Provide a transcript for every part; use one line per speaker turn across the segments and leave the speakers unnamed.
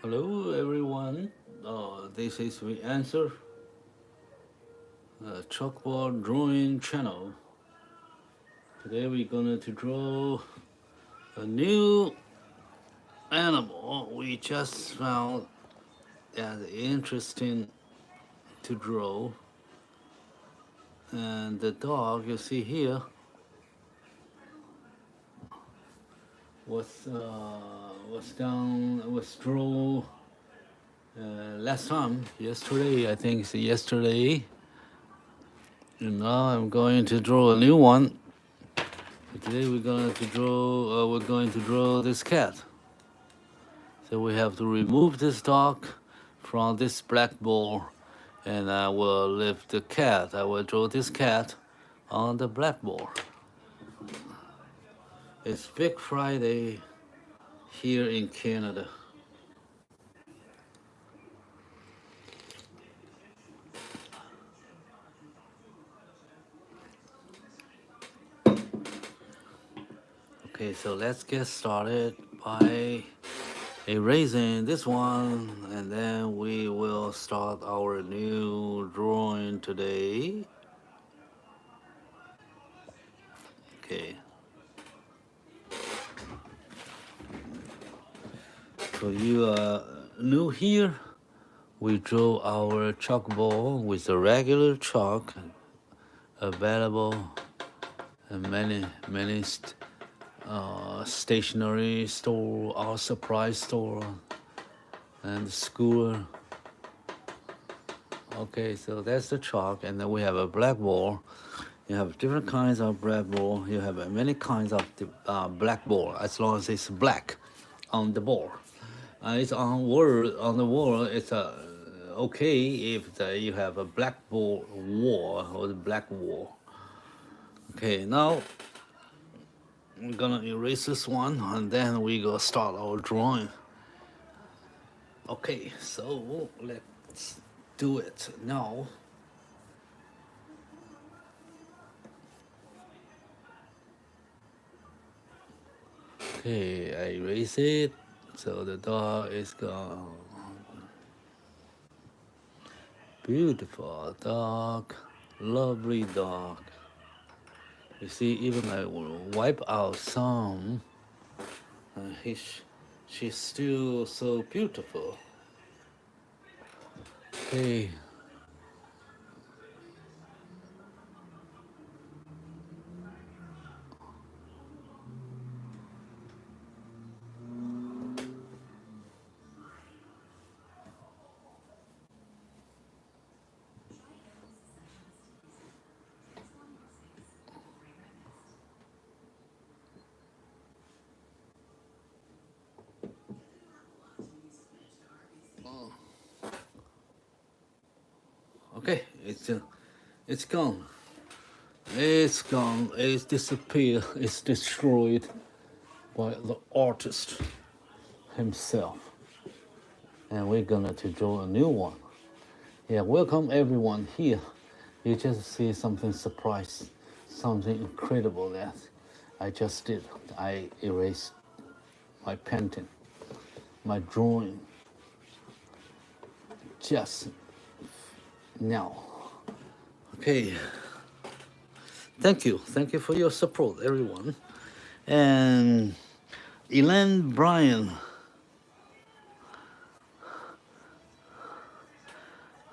Hello everyone, this is we answer chalkboard drawing channel. Today we're gonna to draw a new animal we just found that interesting to draw. And the dog you see here was drawn last time, yesterday. I think it's yesterday. And now I'm going to draw a new one. Today we're going to draw this cat. So we have to remove this dog from this blackboard, and I will lift the cat. I will draw this cat on the blackboard. It's Big Friday here in Canada. Okay, so let's get started by erasing this one, and then we will start our new drawing today. Okay. So you are new here, we draw our chalkboard with a regular chalk available in many stationery store or surprise store and school. Okay, so that's the chalk, and then we have a blackboard. You have different kinds of blackboard. You have many kinds of blackboard as long as it's black on the board. It's on the wall. It's okay if you have a blackboard wall or the black wall. Okay, now I'm gonna erase this one, and then we go start our drawing. Okay, so let's do it now. Okay, I erase it, so the dog is gone. Beautiful dog, lovely dog. You see, even I will wipe out some. She's still so beautiful. Okay. Okay, it's gone. It's gone. It's disappeared. It's destroyed by the artist himself. And we're gonna to draw a new one. Yeah, welcome everyone here. You just see something surprise, something incredible that I just did. I erased my painting, my drawing, just now. Okay. Thank you for your support, everyone. And Elaine Bryan,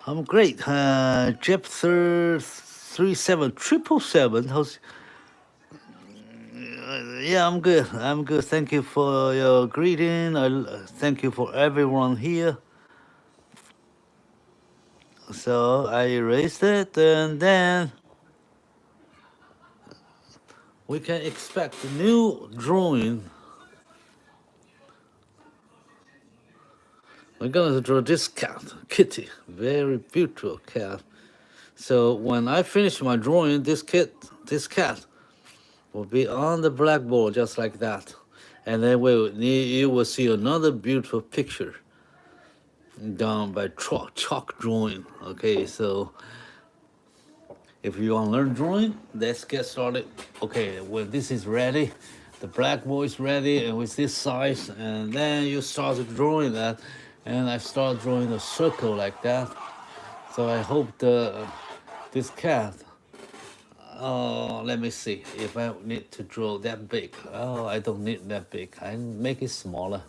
I'm great. Jeff 37777. Yeah, I'm good. Thank you for your greeting. Thank you for everyone here. So I erased it, and then we can expect a new drawing. We're gonna draw this cat, Kitty, very beautiful cat. So when I finish my drawing, this cat will be on the blackboard just like that, and then you will see another beautiful picture done by chalk drawing. Okay, so if you want to learn drawing, let's get started. Okay, when this is ready, the blackboard is ready, and with this size, and then you start drawing that, and I start drawing a circle like that. So I hope this cat. Oh, let me see if I need to draw that big. Oh, I don't need that big. I make it smaller.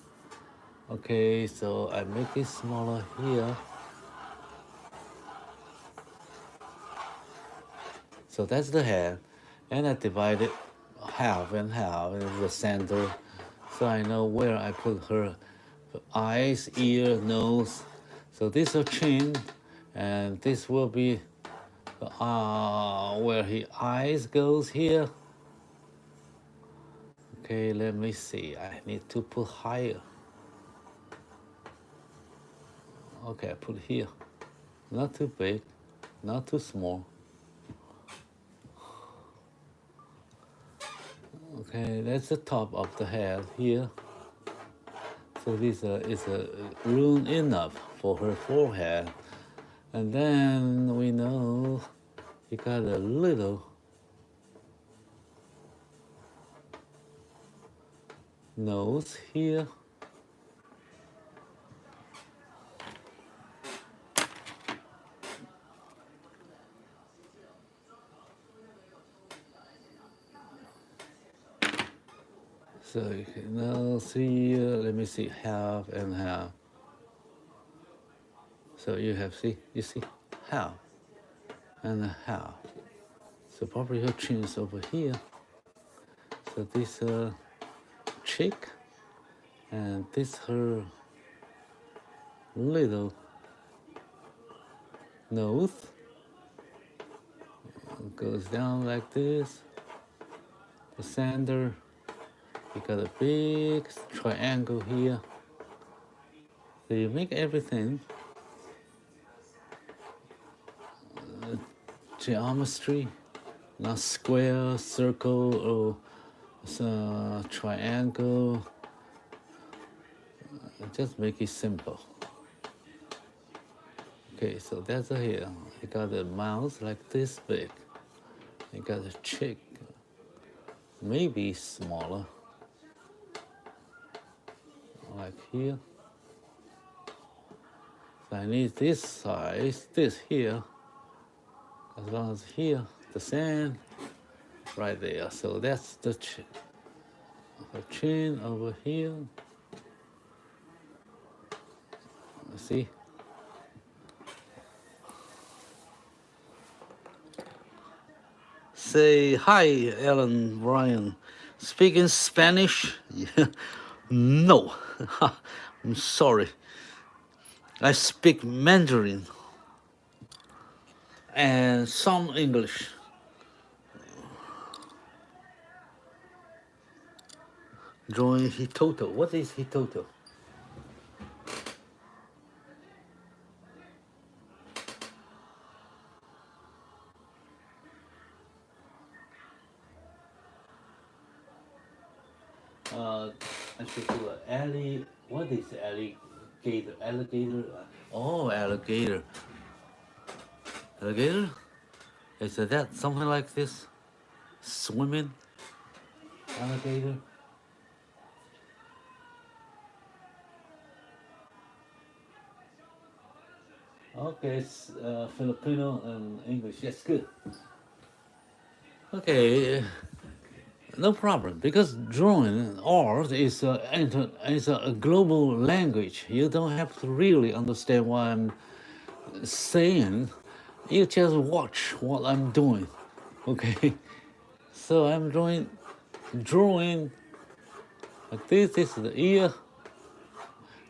Okay, so I make it smaller here. So that's the head, and I divide it half and half in the center, so I know where I put her eyes, ear, nose. So this is chin, and this will be where his eyes goes here. Okay, let me see. I need to put higher. Okay, I put here. Not too big, not too small. Okay, that's the top of the head here. So this is room enough for her forehead. And then we know you got a little nose here. So you can now see, let me see, half and half. So you have, you see, half and a half. So probably her chin is over here. So this cheek, and this her little nose goes down like this. The center, you got a big triangle here. So you make everything geometry, not square, circle, or triangle. Just make it simple. Okay, so that's here. You got the mouth like this big. You got the cheek, maybe smaller, like here. So I need this size, this here, as well as here, the same, right there. So that's the chin over here. See? Say hi, Alan Ryan. Speaking Spanish? No, I'm sorry. I speak Mandarin and some English. Drawing Hitoto. What is Hitoto? I should do an alley. What is alligator? Alligator? Oh, alligator. Alligator? Is that something like this? Swimming? Alligator? Okay, it's Filipino and English. Yes, good. Okay, no problem, because drawing art is a global language. You don't have to really understand what I'm saying. You just watch what I'm doing. Okay, so I'm drawing like this. This is the ear,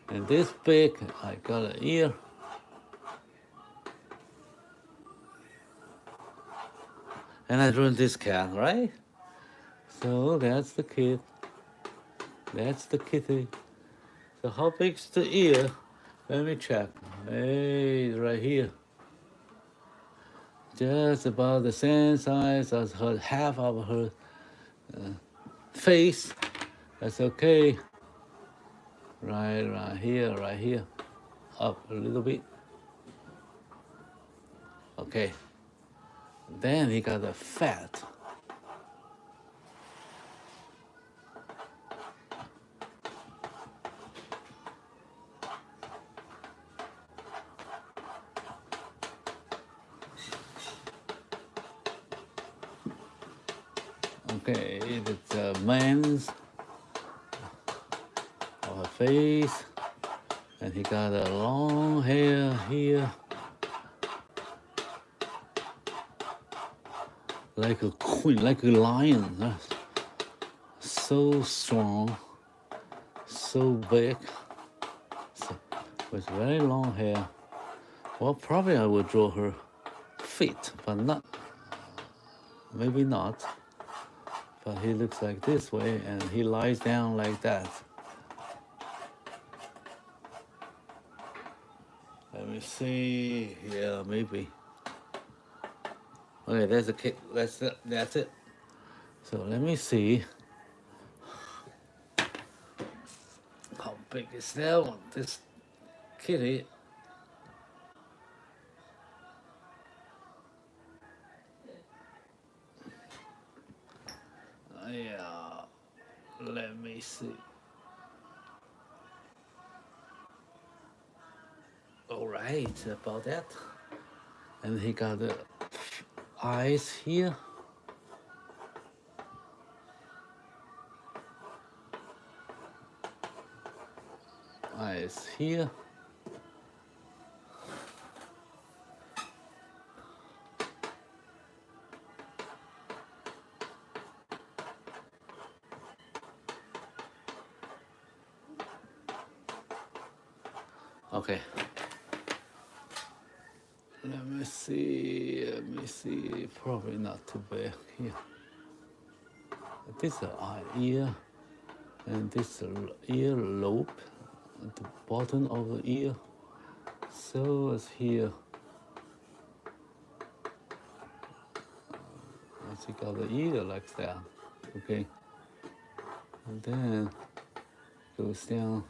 and this big. I got an ear. And I drew this cat, right? So that's the kid. That's the kitty. So how big's the ear? Let me check. Hey, right here. Just about the same size as her half of her face. That's okay. Right here. Up a little bit. Okay. Then he got the fat. Okay, it's a man's or a face, and he got a long hair here, like a queen, like a lion. So strong, so big, so, with very long hair. Well, probably I would draw her feet, but not, maybe not. But he looks like this way, and he lies down like that. Let me see. Yeah, maybe. Okay, there's a kid. That's it. That's it. So let me see. How big is that one? This kitty. Yeah. Let me see. All right, about that. And he got the eyes here. Eyes here. Okay. Let me see. Probably not too big here. This is eye, ear, and this ear lobe at the bottom of the ear. So it's here. Let's take out the ear like that. Okay. And then goes down.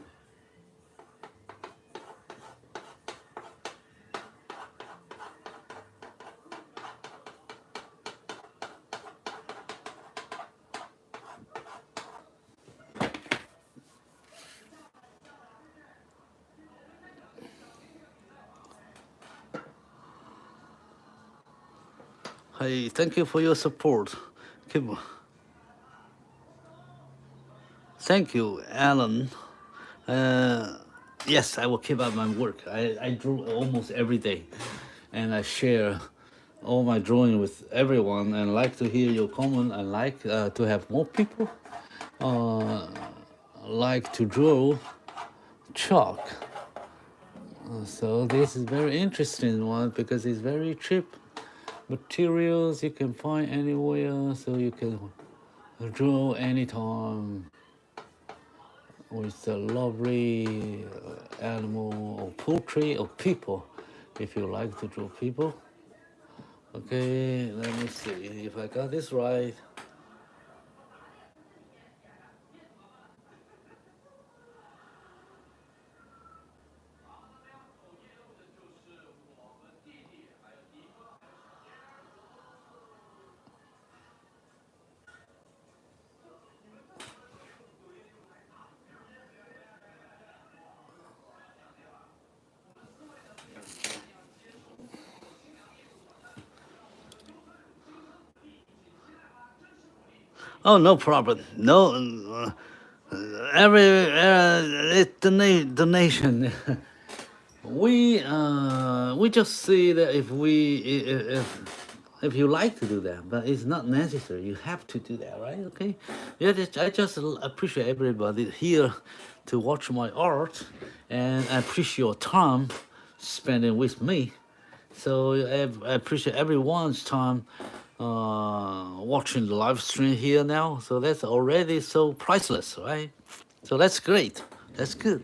Hey, thank you for your support. Thank you, Alan. Yes, I will keep up my work. I draw almost every day, and I share all my drawing with everyone, and like to hear your comment. I like to have more people like to draw chalk. So this is very interesting one because it's very cheap. Materials you can find anywhere, so you can draw anytime with a lovely animal or portrait of people, if you like to draw people. Okay, let me see if I got this right. Oh, no problem. No, every donation. We just see that if you like to do that, but it's not necessary. You have to do that, right? Okay. Yeah, I just appreciate everybody here to watch my art, and I appreciate your time spending with me. So I appreciate everyone's time watching the live stream here now. So that's already so priceless, right? So that's great. That's good.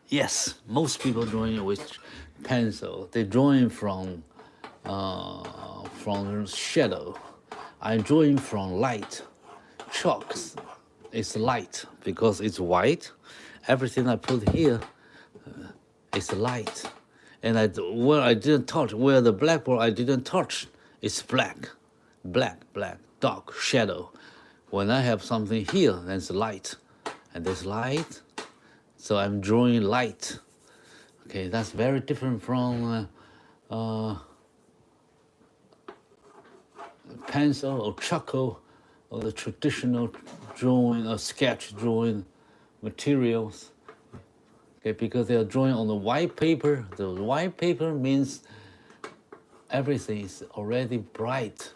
Yes, most people drawing with pencil. They're drawing from shadow. I'm drawing from light. Chalk is light because it's white. Everything I put here is light. And where I didn't touch, where the blackboard I didn't touch, it's black, dark shadow. When I have something here, then it's light, and there's light. So I'm drawing light. Okay, that's very different from pencil or charcoal or the traditional drawing or sketch drawing materials. Okay, because they are drawing on the white paper. The white paper means everything is already bright.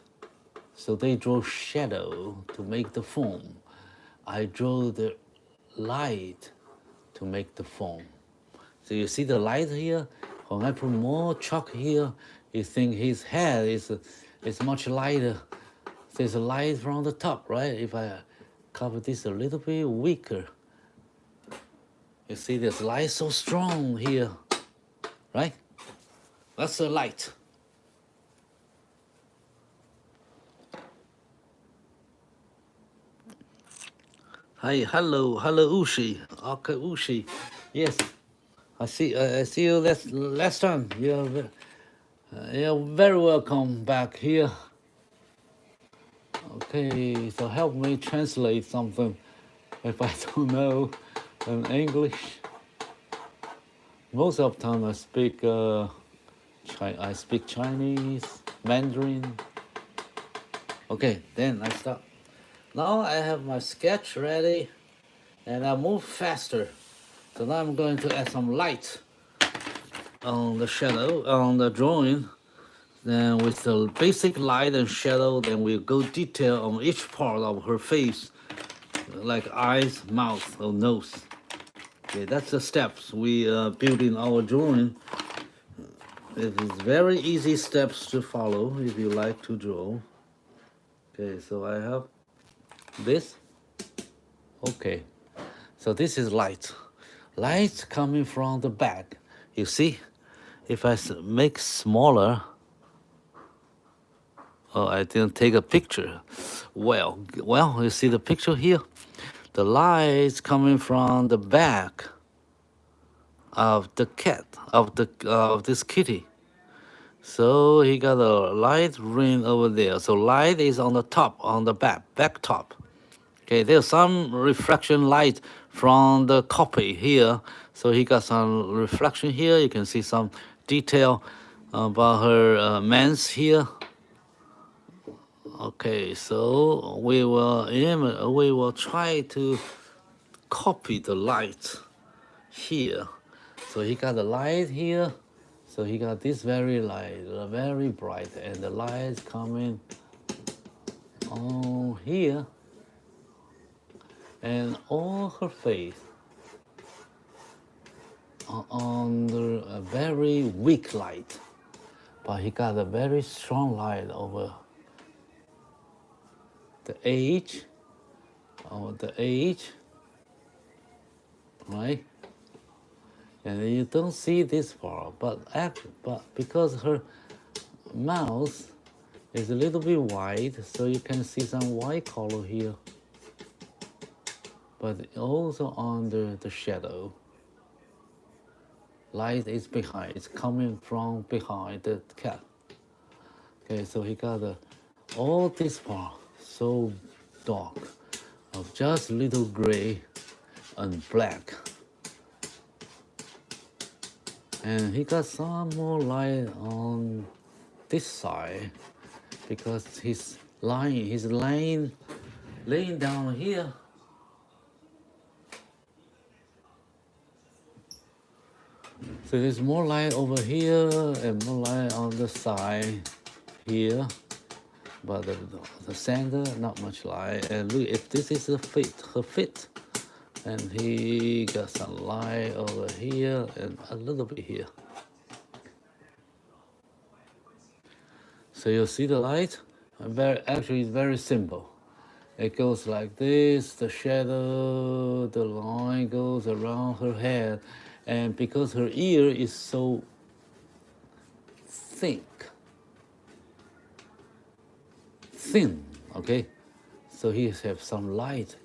So they draw shadow to make the form. I draw the light to make the form. So you see the light here? When I put more chalk here, you think his head is much lighter. There's a light from the top, right? If I cover this a little bit weaker, you see this light so strong here, right? That's the light. Hi, hello, Ushi. Okay, Ushi. Yes, I see you last time. You're very welcome back here. Okay, so help me translate something if I don't know in English. Most of the time I speak Chinese, Mandarin. Okay, then I start. Now I have my sketch ready, and I move faster. So now I'm going to add some light on the shadow, on the drawing. Then with the basic light and shadow, then we'll go detail on each part of her face, like eyes, mouth, or nose. Okay, that's the steps we build in our drawing. It is very easy steps to follow if you like to draw. Okay, so I have this. Okay, so this is light. Light coming from the back. You see, if I make smaller, oh, I didn't take a picture. Well, you see the picture here? The light coming from the back of the cat, of this kitty. So he got a light ring over there. So light is on the top, on the back top. Okay, there's some reflection light from the copy here. So he got some reflection here. You can see some detail about her mans here. Okay, so we will try to copy the light here. So he got the light here. So he got this very light, very bright, and the light coming on here, and all her face under a very weak light, but he got a very strong light over the edge, right? And you don't see this part, but because her mouth is a little bit wide, so you can see some white color here, but also under the shadow. Light is behind, it's coming from behind the cat. Okay, so he got all this part so dark, of just little gray and black. And he got some more light on this side because he's laying down here. So there's more light over here and more light on the side here, but the center, not much light. And look, if this is her feet, and he got some light over here and a little bit here. So you see the light? Actually, it's very simple. It goes like this, the shadow, the line goes around her head. And because her ear is so thin, okay? So he has some light.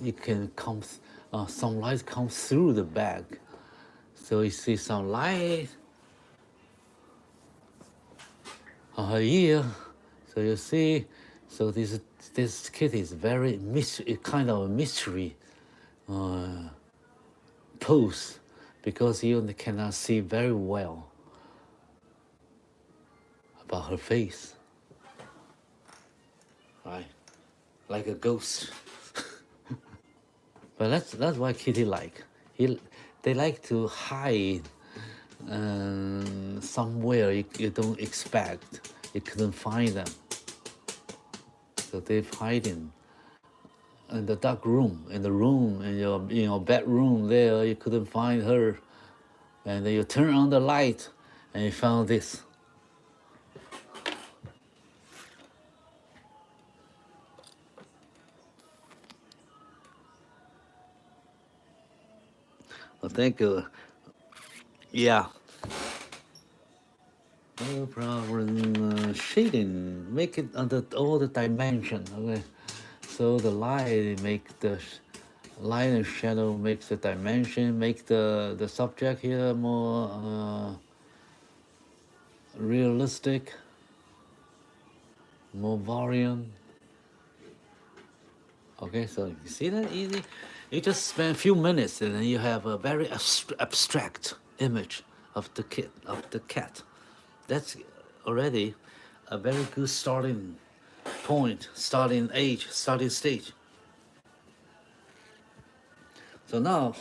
It can come, some light comes through the bag. So you see some light on her ear. So you see, so this kitty is very kind of a mystery pose, because you cannot see very well about her face. right? Like a ghost. But that's why kitty like. They like to hide somewhere you don't expect. You couldn't find them. So they're hiding in the dark room, in your bedroom there. You couldn't find her, and then you turn on the light, and you found this. Well, thank you. Yeah. No problem. Shading, make it under all the dimension. Okay. So the light make the light and shadow makes the dimension, make the subject here more realistic, more volume. Okay, so you see that easy? You just spend a few minutes and then you have a very abstract image of the cat. That's already a very good starting point, starting stage. So now,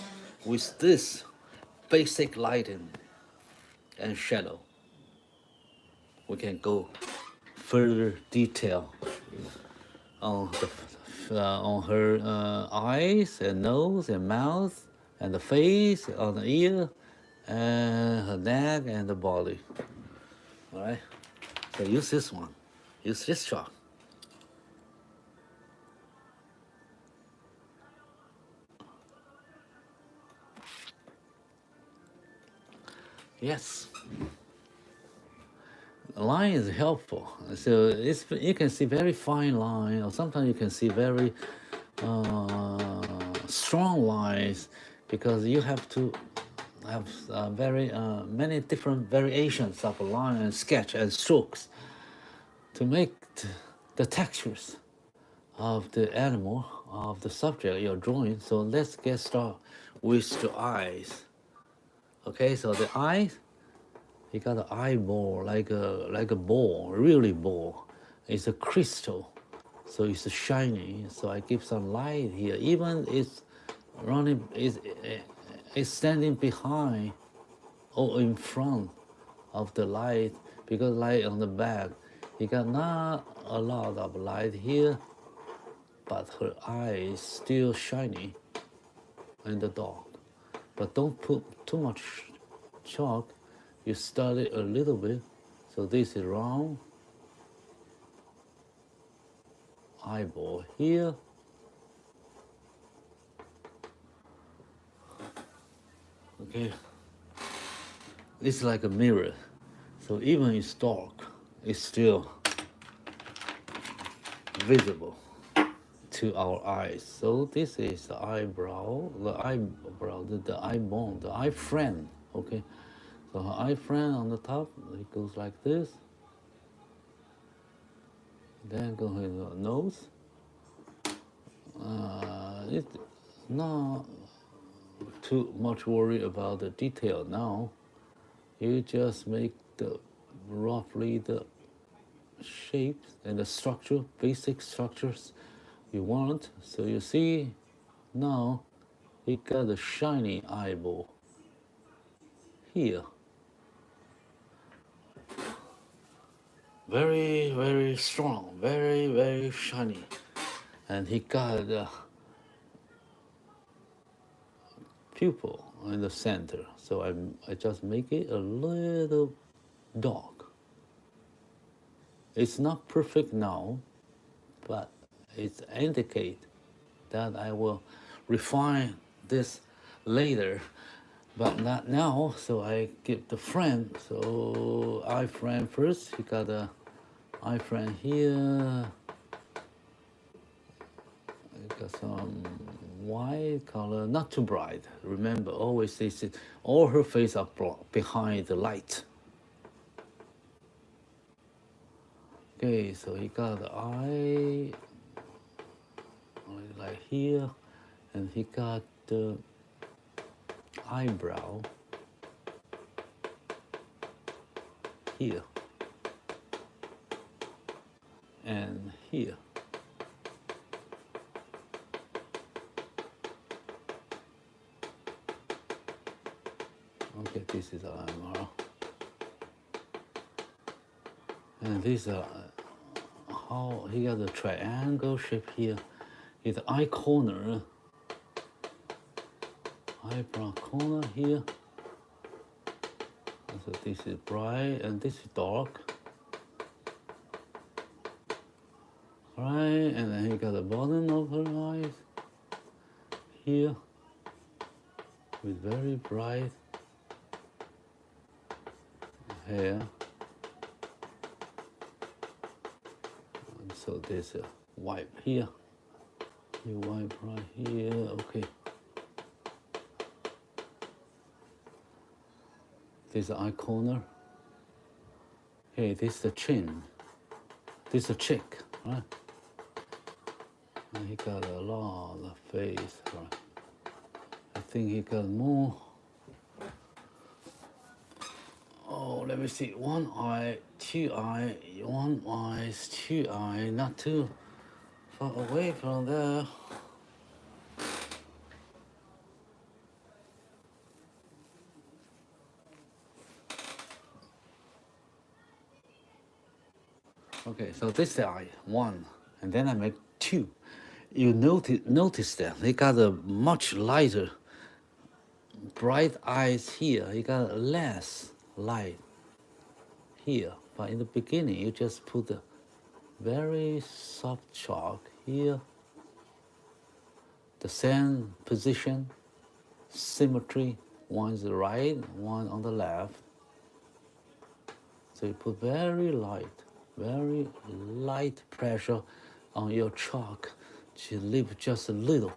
with this basic lighting and shadow, we can go further detail on her eyes and nose and mouth and the face, on the ear, and her neck and the body. All right. So use this one. Use this chalk. Yes. Line is helpful. So you can see very fine line, or sometimes you can see very strong lines, because you have to have very many different variations of a line and sketch and strokes to make the textures of the animal, of the subject you're drawing. So let's get started with the eyes. Okay, so the eyes, you got an eyeball like a ball, really ball. It's a crystal, so it's shiny. So I give some light here. Even it's running, it's standing behind or in front of the light, because light on the back. You got not a lot of light here, but her eye is still shiny in the dark. But don't put too much chalk. You start it a little bit. So this is round eyeball here. Okay. It's like a mirror. So even it's dark, it's still visible to our eyes. So this is the eyebrow, the eye bone, the eye friend. Okay. So her eye friend on the top, it goes like this. Then go ahead to the nose. It's not too much worry about the detail now. You just make roughly the shapes and the structure, basic structures you want. So you see now it got a shiny eyeball here. Very, very strong, very, very shiny. And he got a pupil in the center. So I just make it a little dark. It's not perfect now, but it indicates that I will refine this later, but not now. So I give the friend. So eye friend first. He got a eye friend here. I got some white color, not too bright. Remember, always they say all her face are behind the light. Okay, so he got the eye like here, and he got the eyebrow here and here. Okay, this is eyebrow. And this how he got a triangle shape here. It's eye corner. Eyebrow corner here. So this is bright and this is dark. Right, and then he got the bottom of her eyes here with very bright hair. And so there's a wipe here. You wipe right here, okay. This is the eye corner. Hey, this is the chin. This is the cheek, right? And he got a lot of face, right? I think he got more. Oh, let me see. One eye, two eye, one eyes, two eye, not too far away from there. Okay, so this is the eye, one, and then I make two. You notice that they got a much lighter, bright eyes here. You got less light here. But in the beginning, you just put a very soft chalk here. The same position, symmetry. One is the right, one on the left. So you put very light pressure on your chalk to leave just a little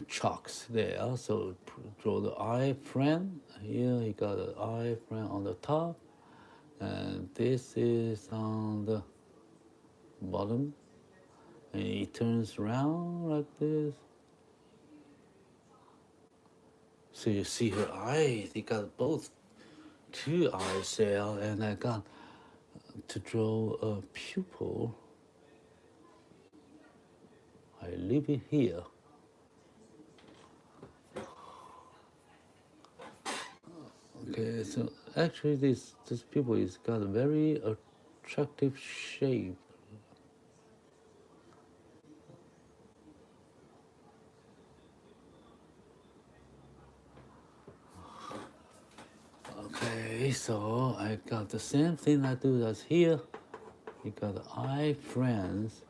chalks there. So draw the eye frame. Here you got the eye frame on the top, and this is on the bottom. And it turns around like this. So you see her eyes. They got both two eyes there, and I got to draw a pupil. I leave it here. Okay, so actually this pupil is got a very attractive shape. Okay, so I got the same thing I do as here. You got the eye frames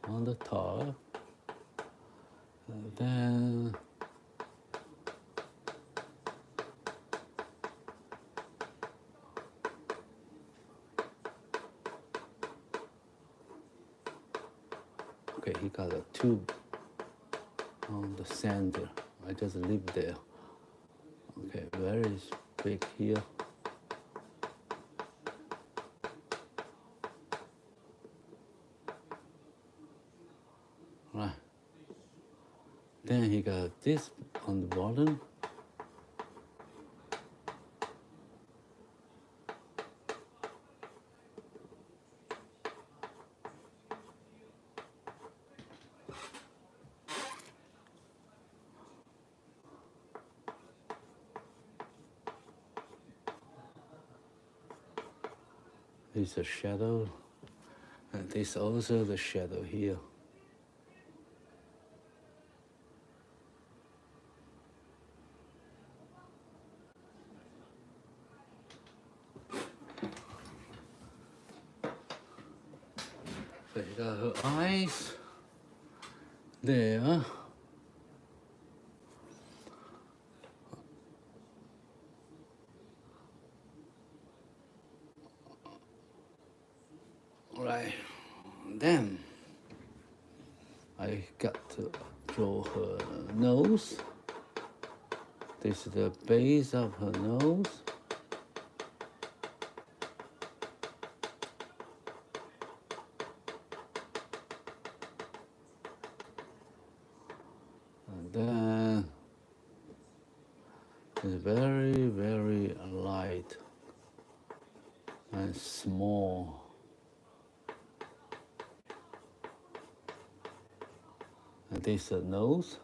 on the top. And then okay, he got a tube on the center. I just leave there. Okay, very big here. Right. Then he got this on the bottom. This is a shadow, and this also the shadow here. So you got her eyes there. Right, then I got to draw her nose. This is the base of her nose. And then it's very light and small. And this is nose.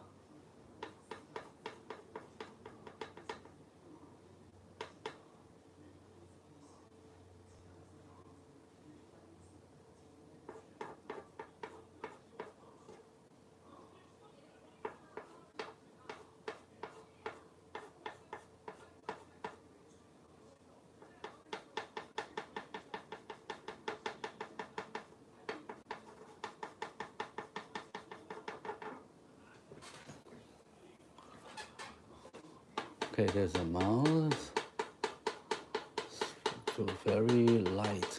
Okay, there's a mouse. So very light.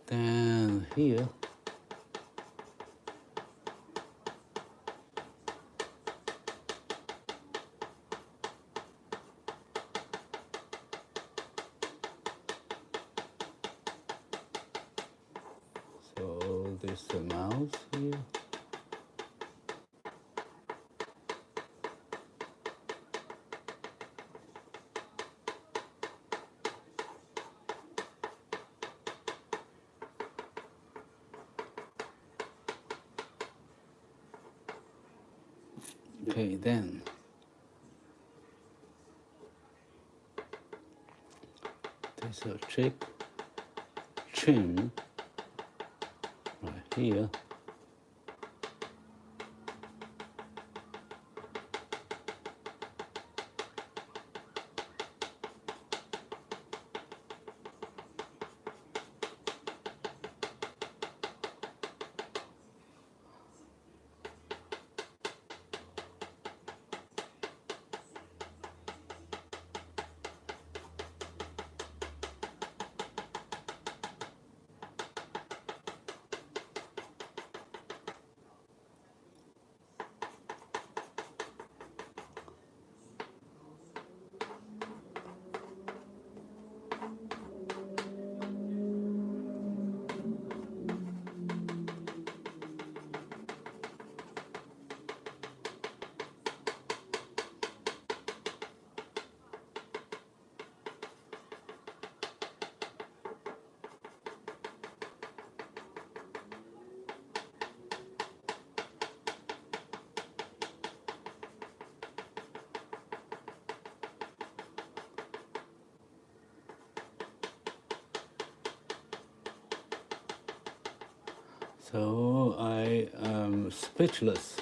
Then here, so there's the mouse here. Okay, then there's a chin right here. So I am speechless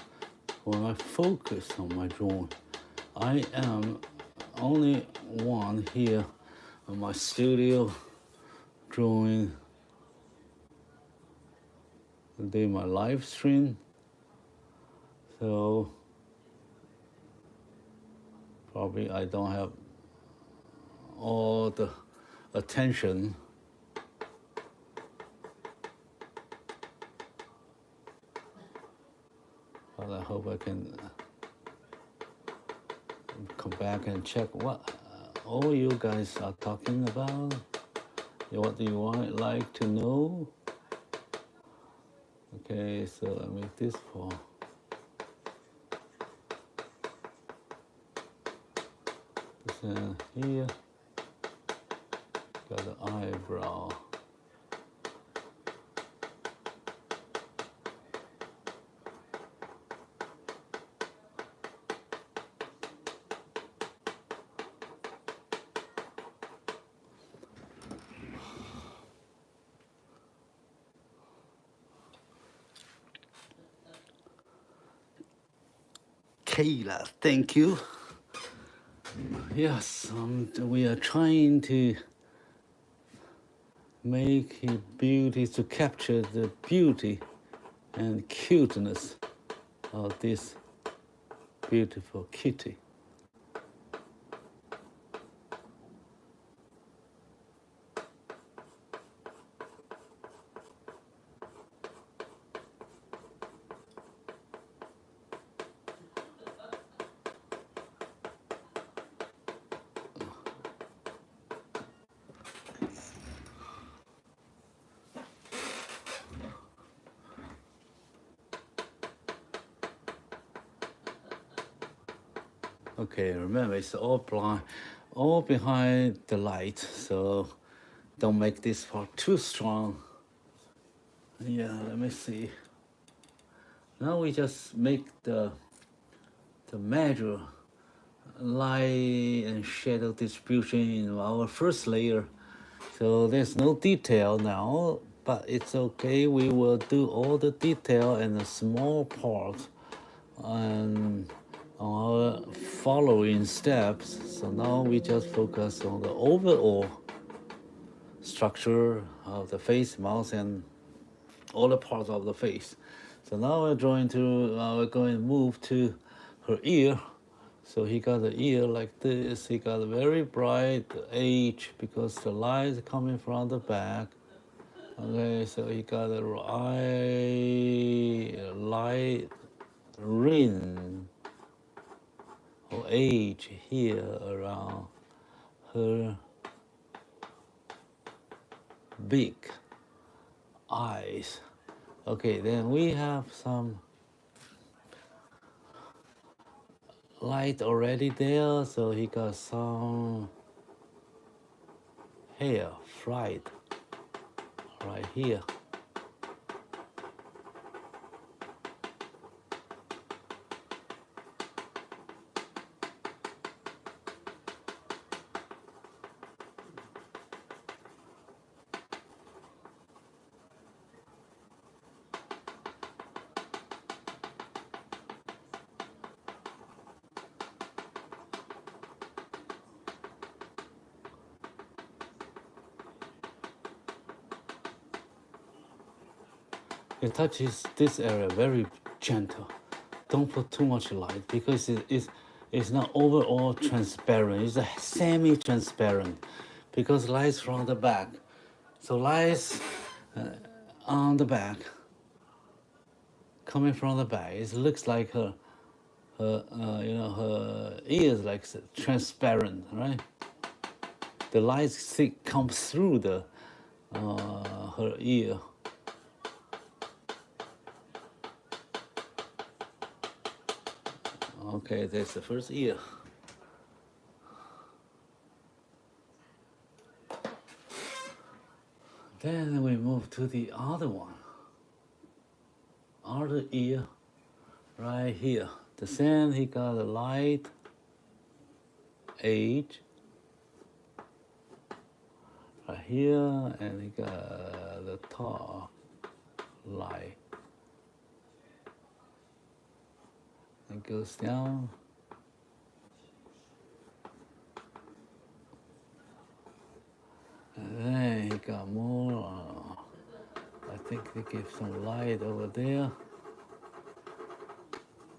when I focus on my drawing. I am only one here in my studio drawing today my live stream. So probably I don't have all the attention. But I hope I can come back and check what all you guys are talking about. What do you like to know? Okay, so I make this for this here. Got the eyebrow. Kayla, thank you. Yes, we are trying to make it beauty, to capture the beauty and cuteness of this beautiful kitty. Okay, remember it's all blind, all behind the light, so don't make this part too strong. Yeah, let me see. Now we just make the measure light and shadow distribution in our first layer. So there's no detail now, but it's okay. We will do all the detail in a small part and our following steps. So now we just focus on the overall structure of the face, mouth, and all the parts of the face. So now we're going to move to her ear. So he got the ear like this. He got a very bright edge because the light is coming from the back. Okay, so he got a light ring or edge here around her big eyes. Okay, then we have some light already there, so he got some hair fried right here. You touch this area very gentle. Don't put too much light because it's not overall transparent. It's a semi-transparent because light's from the back. So light's on the back, coming from the back. It looks like her ears like transparent, right? The light comes through her ear. Okay, that's the first ear. Then we move to the other one. Other ear, right here. The same, he got a light edge right here, and he got the top light. It goes down. And then he got more. I think they give some light over there.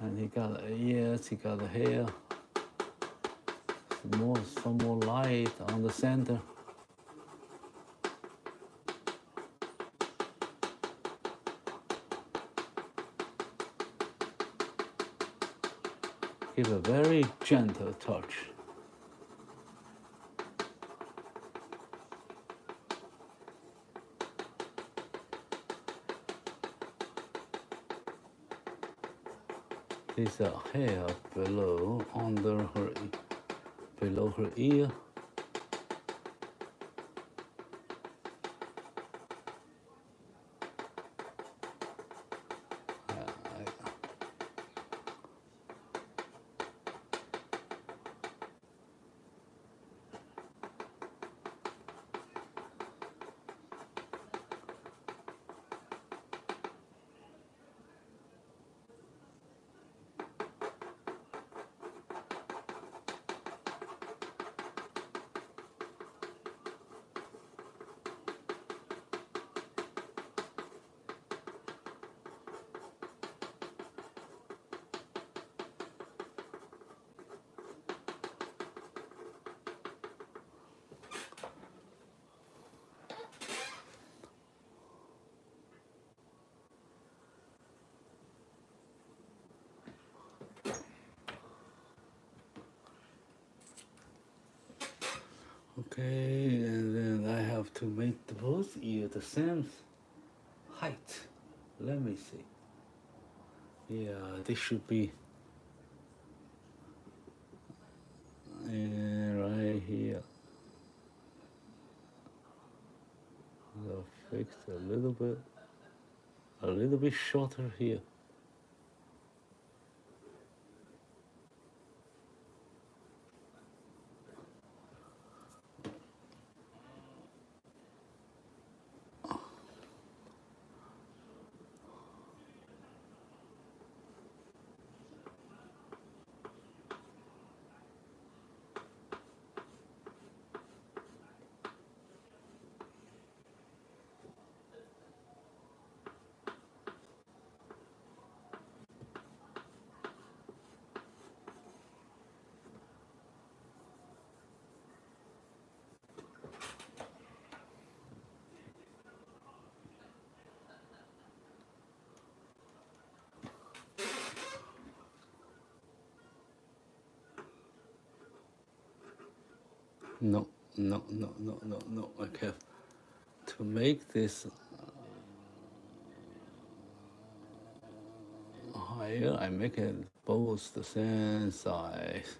And he got ears, he got the hair. Some more light on the center. Give a very gentle touch. These are hair below her ear. Okay, and then I have to make both ears the same height. Let me see. Yeah, this should be And right here, I'll fix a little bit shorter here. No, no, no, no, no, no. Okay. To make this higher, I make it both the same size.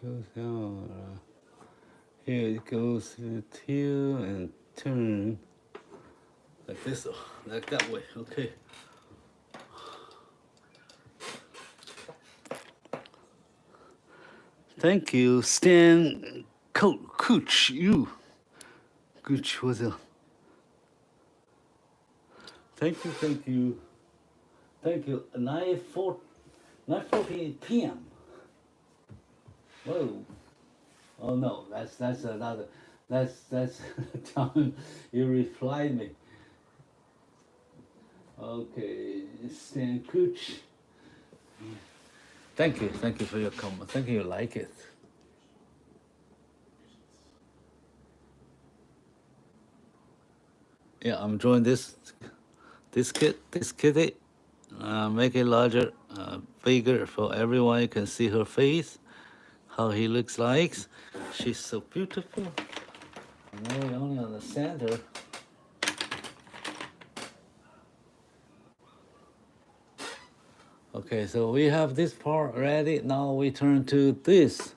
Goes down. Here it goes here and turn like this, like that way. Okay. Thank you, Stan Cooch. You, Cooch was a. Thank you, thank you, thank you. 9:14 p.m. Whoa. Oh no, that's another. That's the time you replied me. Okay, Stan Cooch. Thank you for your comment. Thank you like it. Yeah, I'm drawing this kitty. Make it larger, bigger for everyone. You can see her face, how he looks like. She's so beautiful. Now we're only on the center. Okay, so we have this part ready. Now we turn to this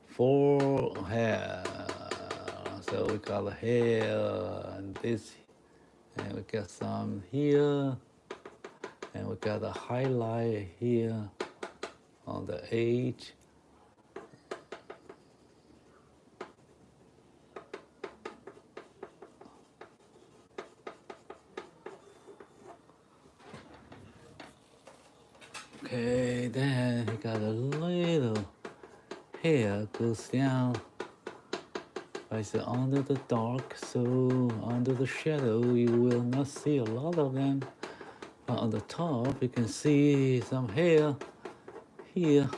for hair. So we got the hair and this, and we got some here, and we got a highlight here on the edge. Okay, then he got a little hair goes down. I said under the dark, so under the shadow you will not see a lot of them. But on the top you can see some hair here.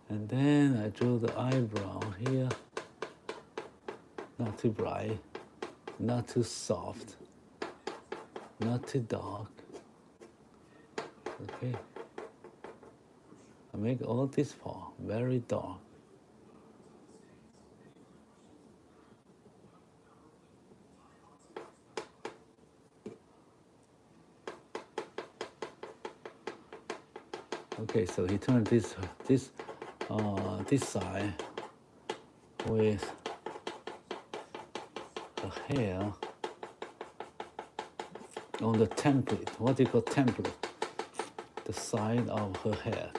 And then I drew the eyebrow here. Not too bright, not too soft, not too dark. Okay. I make all this part very dark. Okay, so he turned this side with the hair on the template. What do you call template? The side of her head.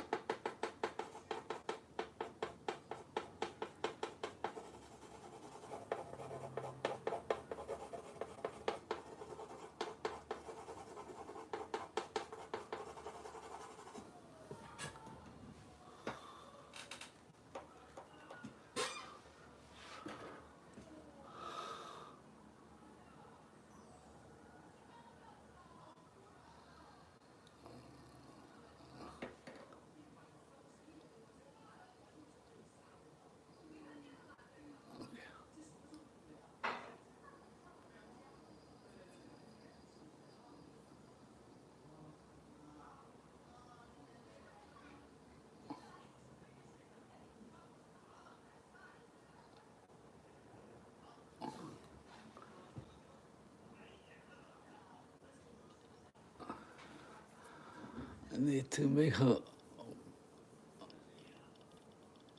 need to make her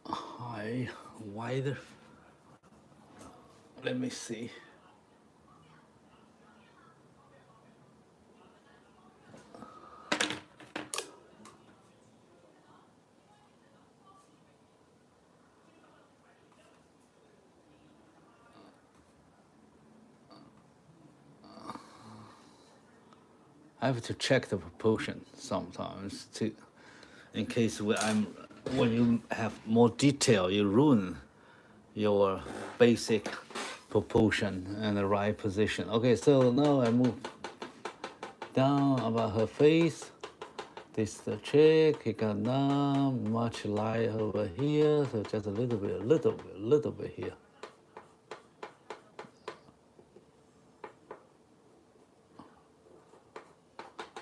high, wider. Let me see. I have to check the proportion sometimes too, in case when you have more detail, you ruin your basic proportion and the right position. Okay, so now I move down about her face. This is the cheek. He got not much light over here, so just a little bit here.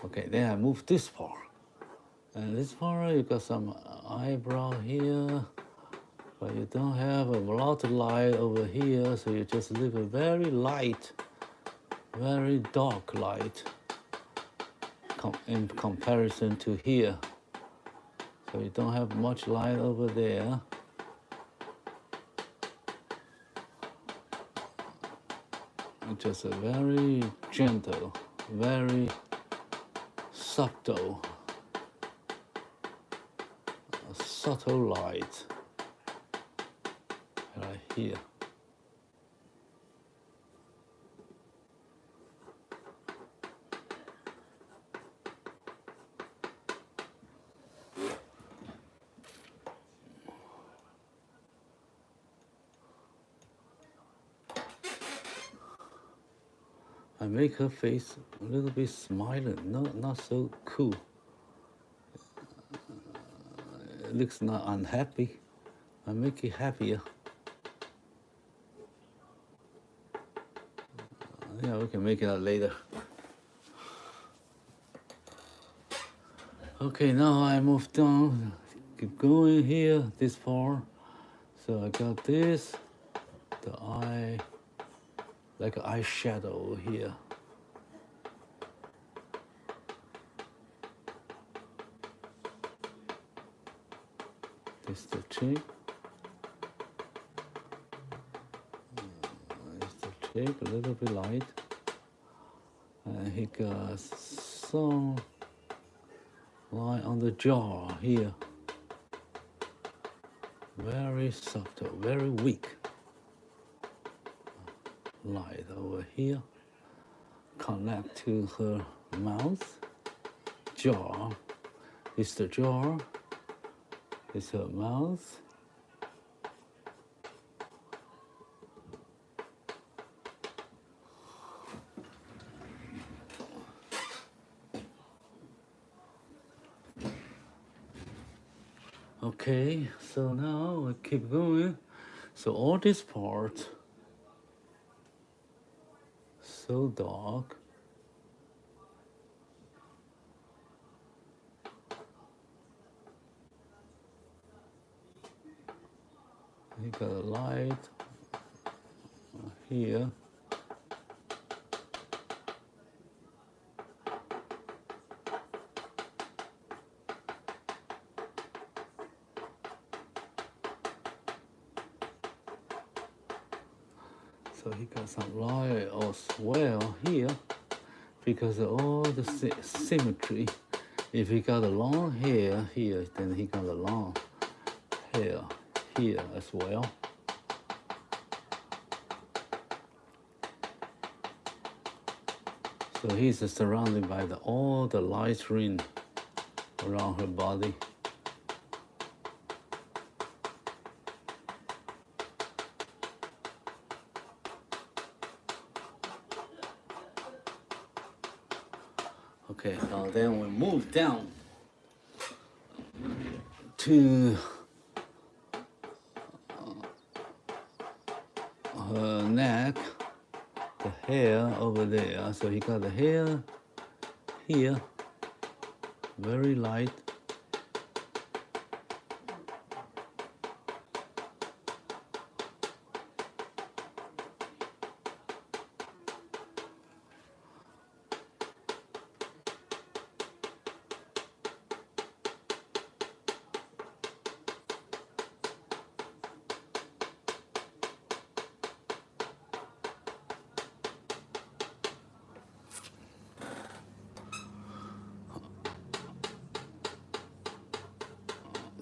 Okay, then I move this part. And this part, you got some eyebrow here, but you don't have a lot of light over here, so you just leave a very light, very dark light in comparison to here. So you don't have much light over there. It's just a very gentle, very subtle, a subtle light right here. I make her face a little bit smiling, not so cool. It looks not unhappy. I make it happier. Yeah, we can make it out later. Okay, now I move down, keep going here, this part. So I got this, the eye, like an eyeshadow here. This is the cheek. This is the cheek, a little bit light. And he got some line on the jaw here. Very subtle, very weak. Light over here. Connect to her mouth, jaw. This is the jaw. This is her mouth. Okay, so now I keep going. So all this part, so dark. You got a light here. So he got some light as well here because of all the symmetry. If he got a long hair here, then he got a long hair here as well. So he's surrounded by all the light ring around her body. Okay, now then we move down to her neck, the hair over there. So he got the hair here, very light.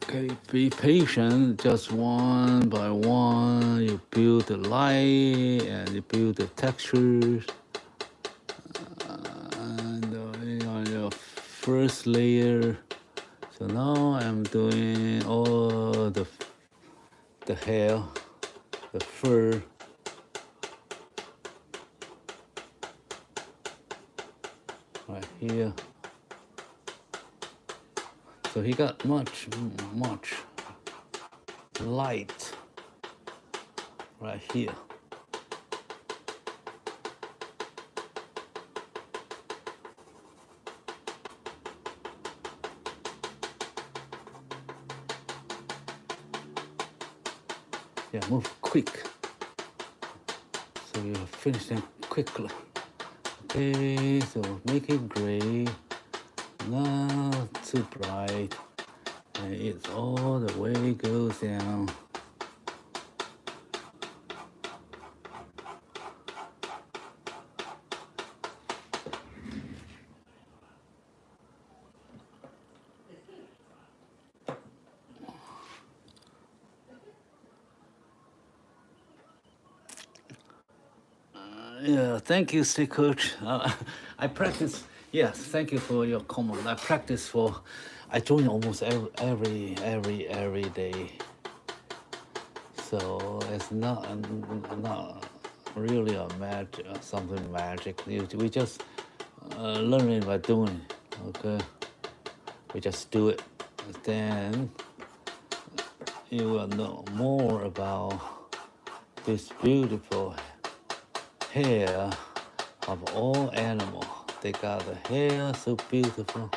Okay, be patient, just one by one. You build the light and you build the textures. And on your first layer. So now I'm doing all the hair, the fur. Right here. So he got much light right here. Yeah, move quick. So you finish them quickly. Okay, so make it gray. Not too bright, and it's all the way goes down. Yeah, thank you, Stay Coach. I practice. Yes, thank you for your comment. I practice I join almost every day. So it's not really something magic. We just learn it by doing. Okay, we just do it. Then you will know more about this beautiful hair of all animals. They got the hair so beautiful.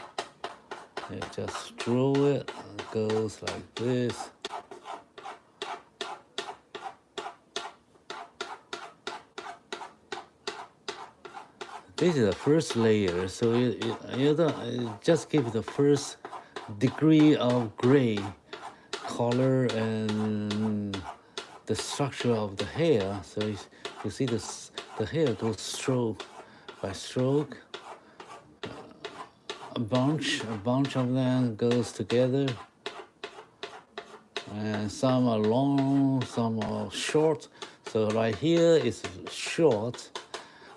You just draw it, and it goes like this. This is the first layer, so you don't just give the first degree of gray color and the structure of the hair. So you see the hair goes stroke by stroke. A bunch of them goes together, and some are long, some are short. So right here is short,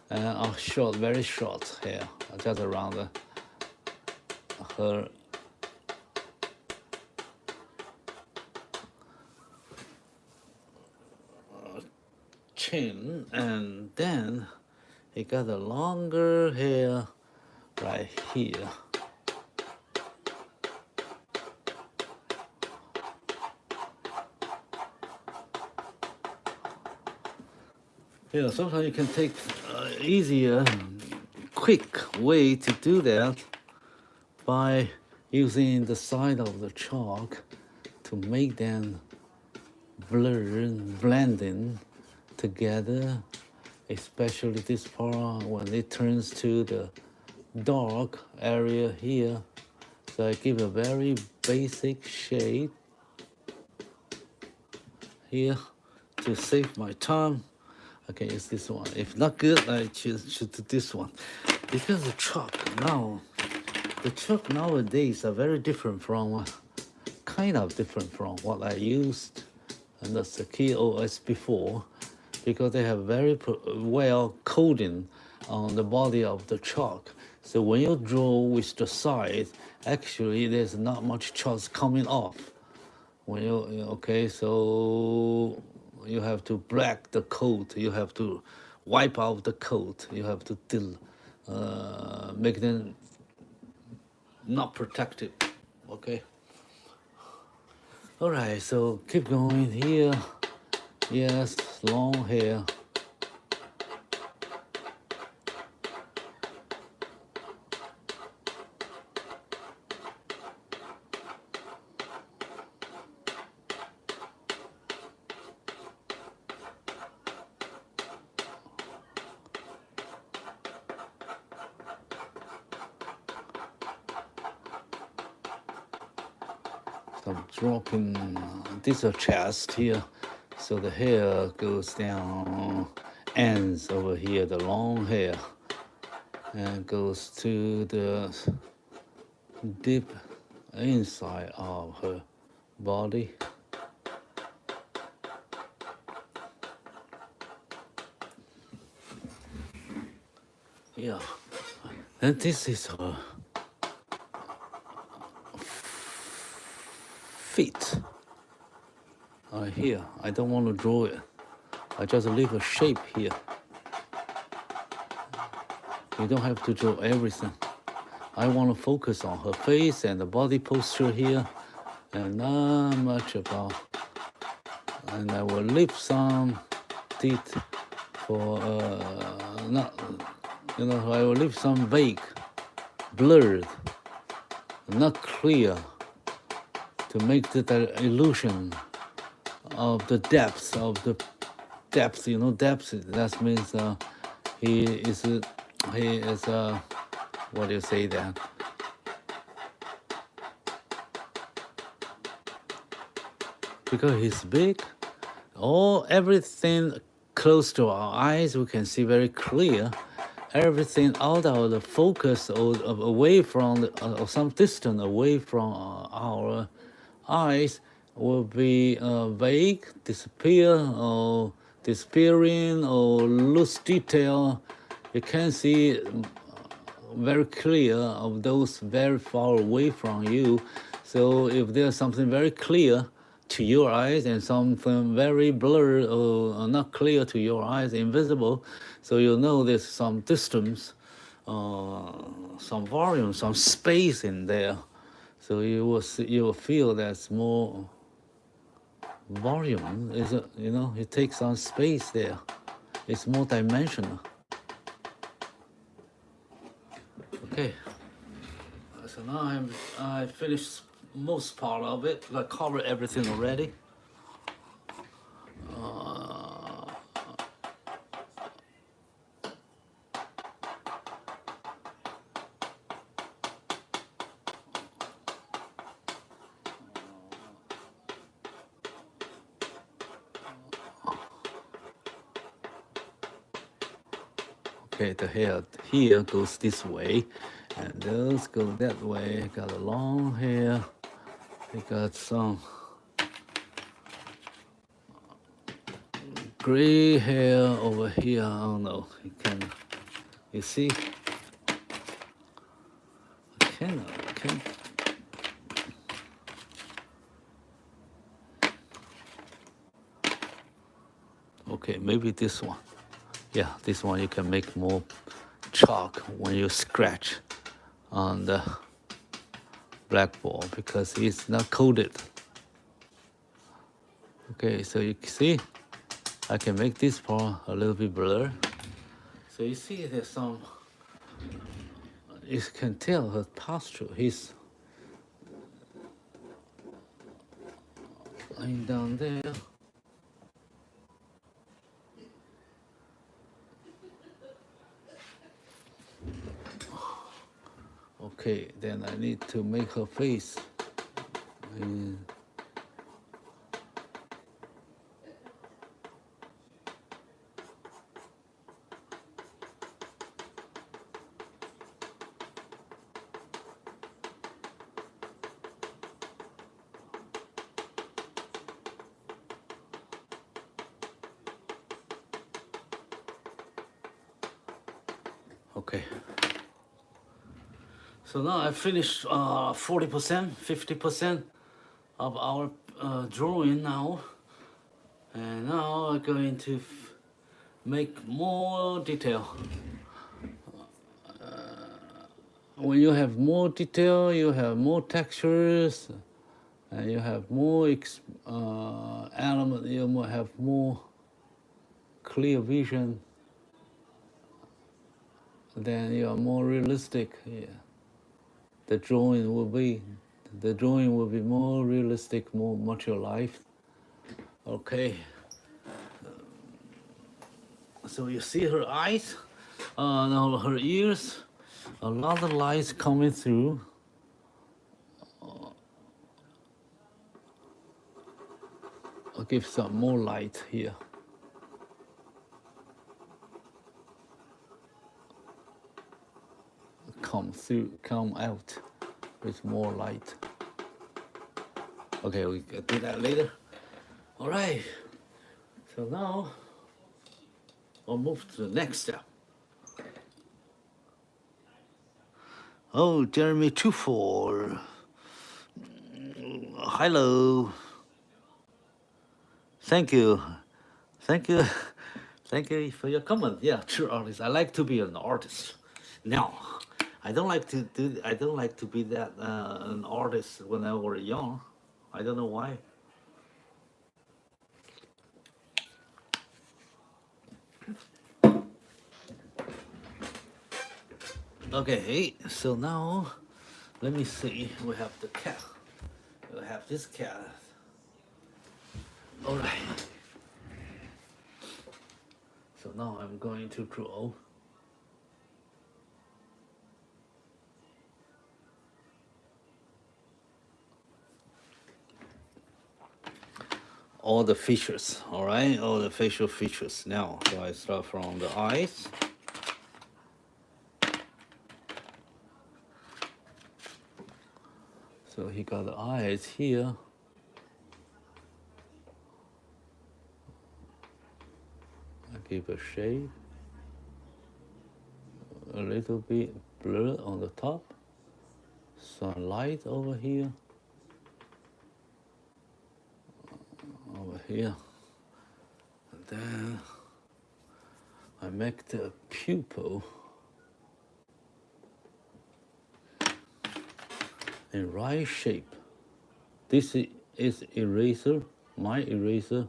and short, very short hair, just around her chin, and then he got a longer hair right here. Yeah, sometimes you can take easier, quick way to do that by using the side of the chalk to make them blending together, especially this part when it turns to the dark area here. So I give a very basic shade here to save my time. Okay, it's this one. If not good, I choose do this one. Because the chalk nowadays are very different from, kind of different from what I used, and that's the key OS before, because they have very well coding on the body of the chalk. So when you draw with the side, actually there's not much chalk coming off. When okay, so you have to black the coat, you have to wipe out the coat, you have to make them not protected. Okay. All right, so keep going here. Yes, long hair. I'm dropping this chest here, so the hair goes down, ends over here, the long hair, and goes to the deep inside of her body. Yeah, and this is her feet. Here, I don't want to draw it. I just leave a shape here. You don't have to draw everything. I want to focus on her face and the body posture here, and not much about. And I will leave some teeth for not, I will leave some vague, blurred, not clear, to make the illusion of the depth. Depth. That means he is what do you say then? Because he's big, everything close to our eyes we can see very clear. Everything out of the focus or away from or some distance away from our eyes will be vague, disappearing, or lose detail. You can see very clear of those very far away from you. So if there's something very clear to your eyes and something very blurred or not clear to your eyes, invisible, so you know there's some distance, some volume, some space in there. So you will feel there's more volume. It takes some space there. It's more dimensional. Okay. So now I finished most part of it. I covered everything already. Okay, the hair here goes this way, and those go that way. Got a long hair. I got some gray hair over here. I don't know. You see? Okay. Okay, maybe this one. Yeah, this one you can make more chalk when you scratch on the blackboard because it's not coated. Okay, so you see, I can make this part a little bit blurred. So you see there's some, you can tell her posture. He's lying down there. Okay, then I need to make her face. Okay. So now I finished 40%, 50% of our drawing now. And now I'm going to make more detail. When you have more detail, you have more textures, and you have more element, you have more clear vision, then you are more realistic. Yeah. The drawing will be more realistic, more mature life. Okay. So you see her eyes, now her ears, a lot of lights coming through. I'll give some more light here. Come out with more light. Okay, we can do that later. All right. So now I'll move to the next step. Oh, Jeremy Twofor. Hello. Thank you. Thank you. Thank you for your comment. Yeah, true artist. I like to be an artist. Now, I don't like to be that an artist when I was young. I don't know why. Okay, so now let me see. We have the cat. We have this cat. All right. So now I'm going to draw all the features. All right, all the facial features. Now, so I start from the eyes. So he got the eyes here. I give a shade, a little bit blur on the top, some light over here, and then I make the pupil in right shape. This is eraser, my eraser.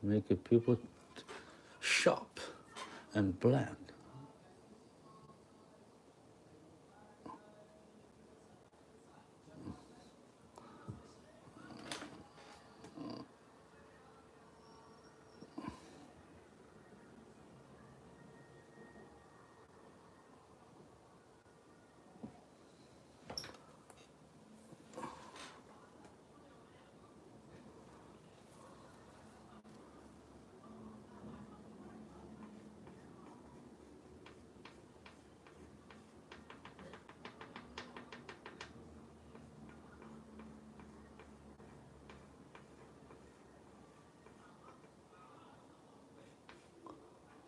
Make a pupil sharp and bland.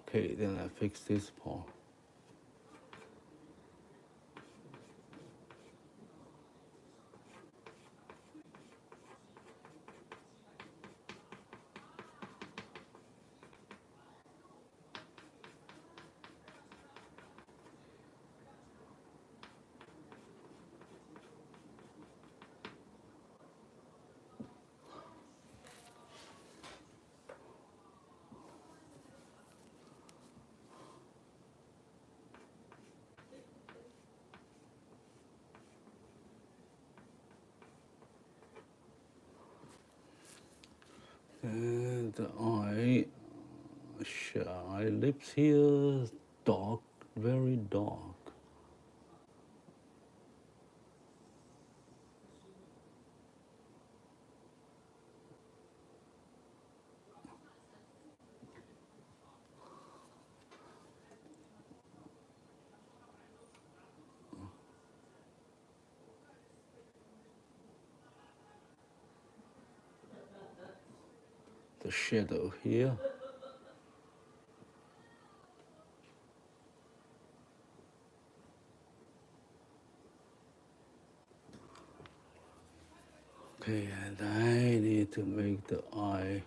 Okay, then I fix this part. And the eye lips here, dark, very dark. The shadow here. Okay, and I need to make the eye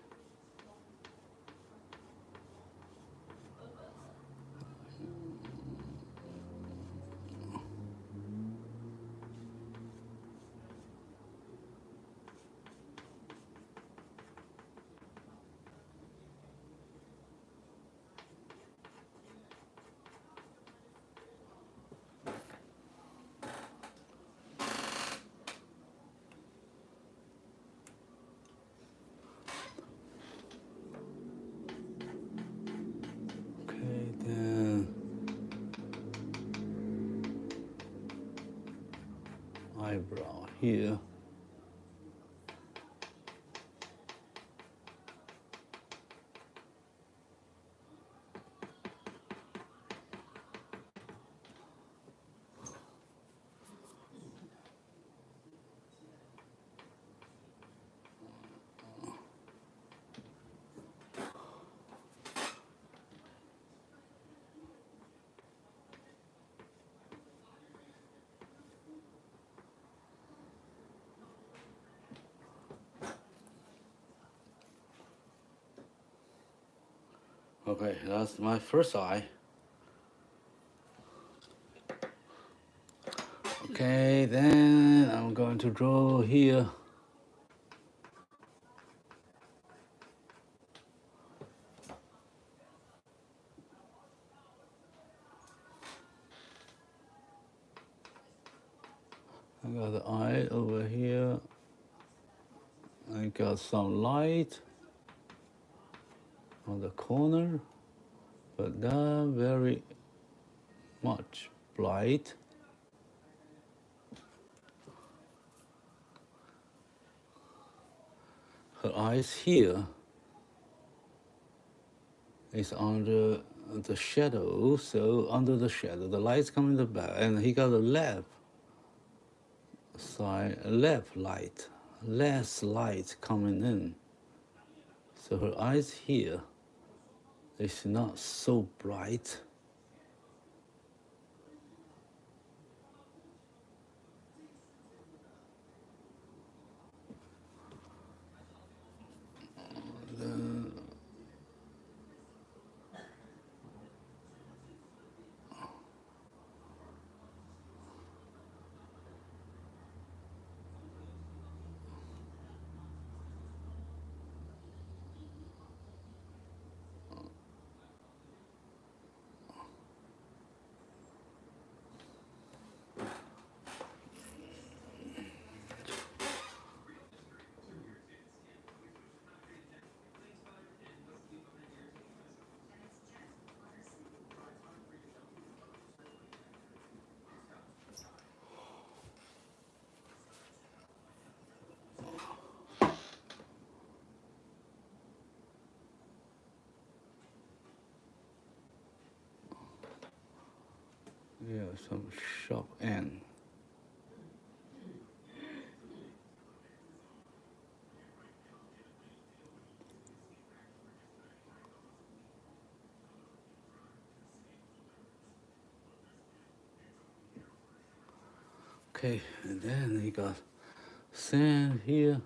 eyebrow here. Okay, that's my first eye. Okay, then I'm going to draw here. I got the eye over here. I got some light on the corner, but not very much bright. Her eyes here is under the shadow, so under the shadow, the light's coming the back, and he got a left side, left light, less light coming in. So her eyes here is not so bright. Yeah, some sharp end. Okay, and then he got sand here.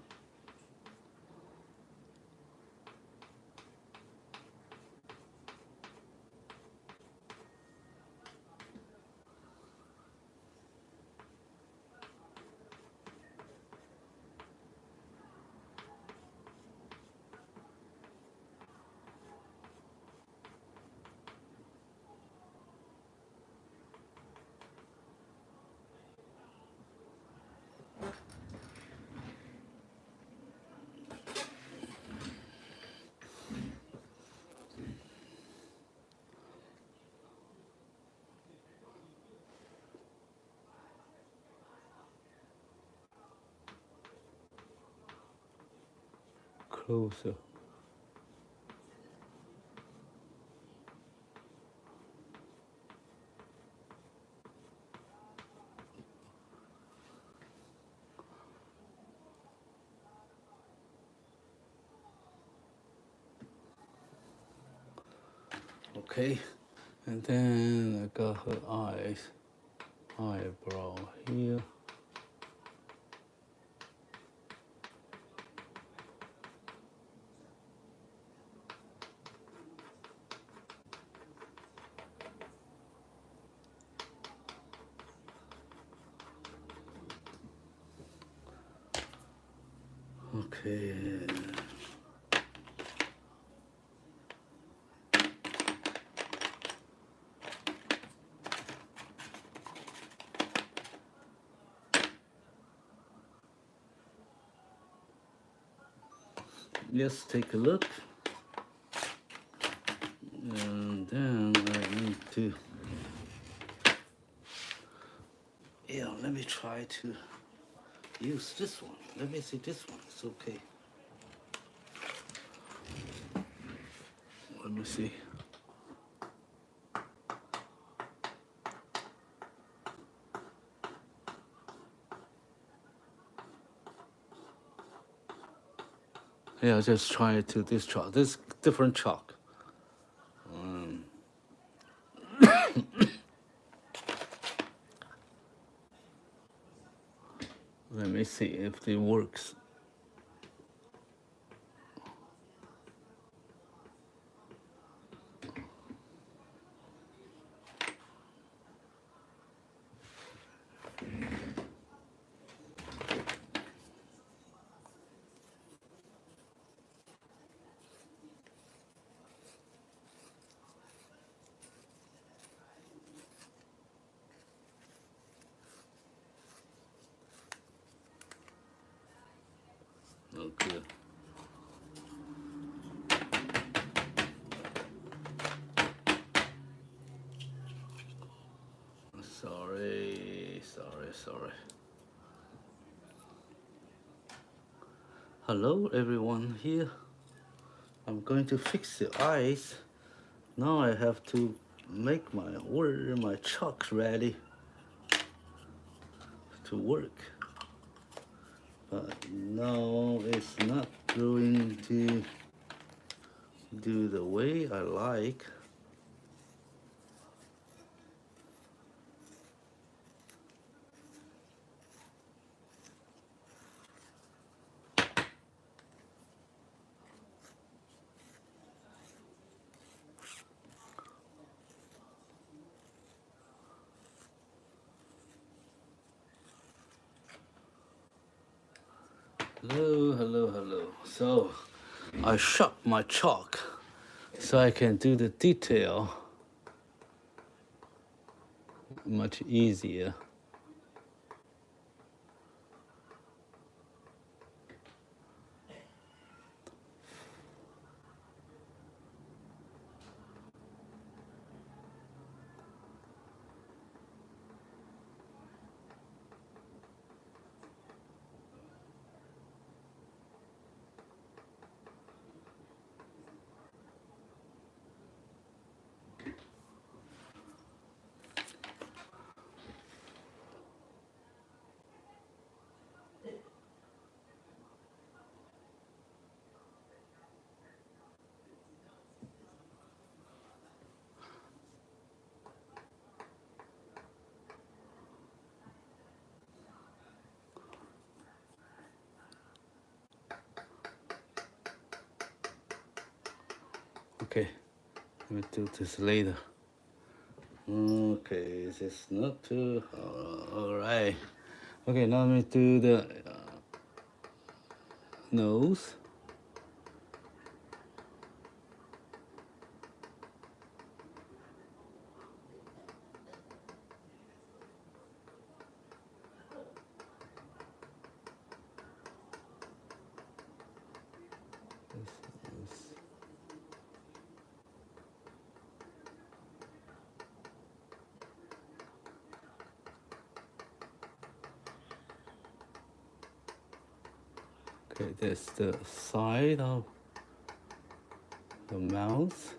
Closer. Okay, and then I got her eyes, eyebrow here. Okay. Let's take a look. And then I need to, yeah, let me try to use this one. Let me see this one, it's okay. Let me see. Yeah, just try to this chalk, this different chalk. Let me see if it works. sorry. Hello everyone here. I'm going to fix the eyes. Now I have to make my chalk ready to work. But no, it's not going to do the way I like. Hello. So I sharp my chalk so I can do the detail much easier. Okay, let me do this later. Okay, this is not too alright. Okay, now let me do the nose. Okay, that's the side of the mouth.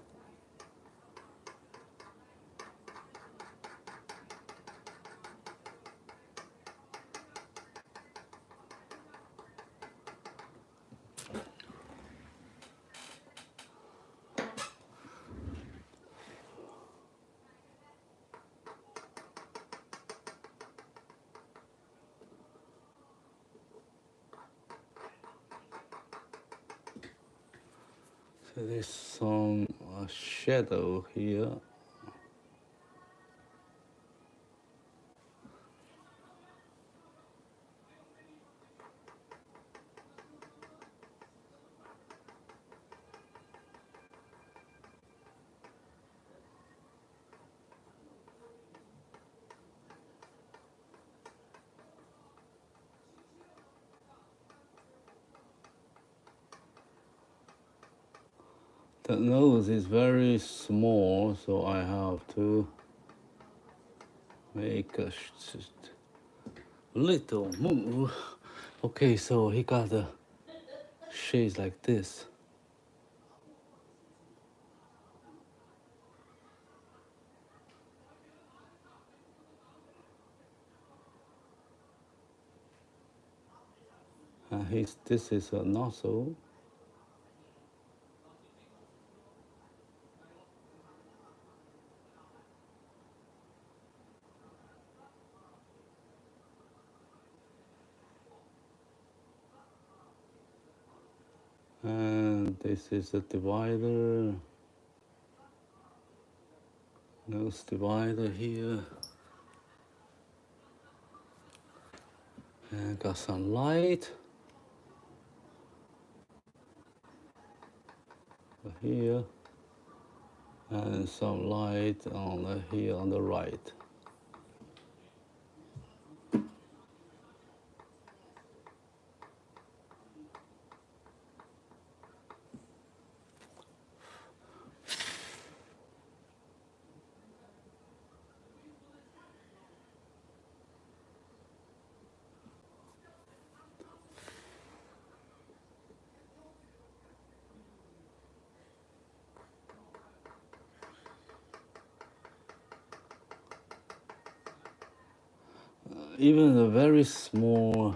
So there's some shadow here. The nose is very small, so I have to make a little move. Okay, so he got the shades like this. This is a nozzle. And this is a divider. Nose divider here. And got some light here. And some light on here on the right. even a very small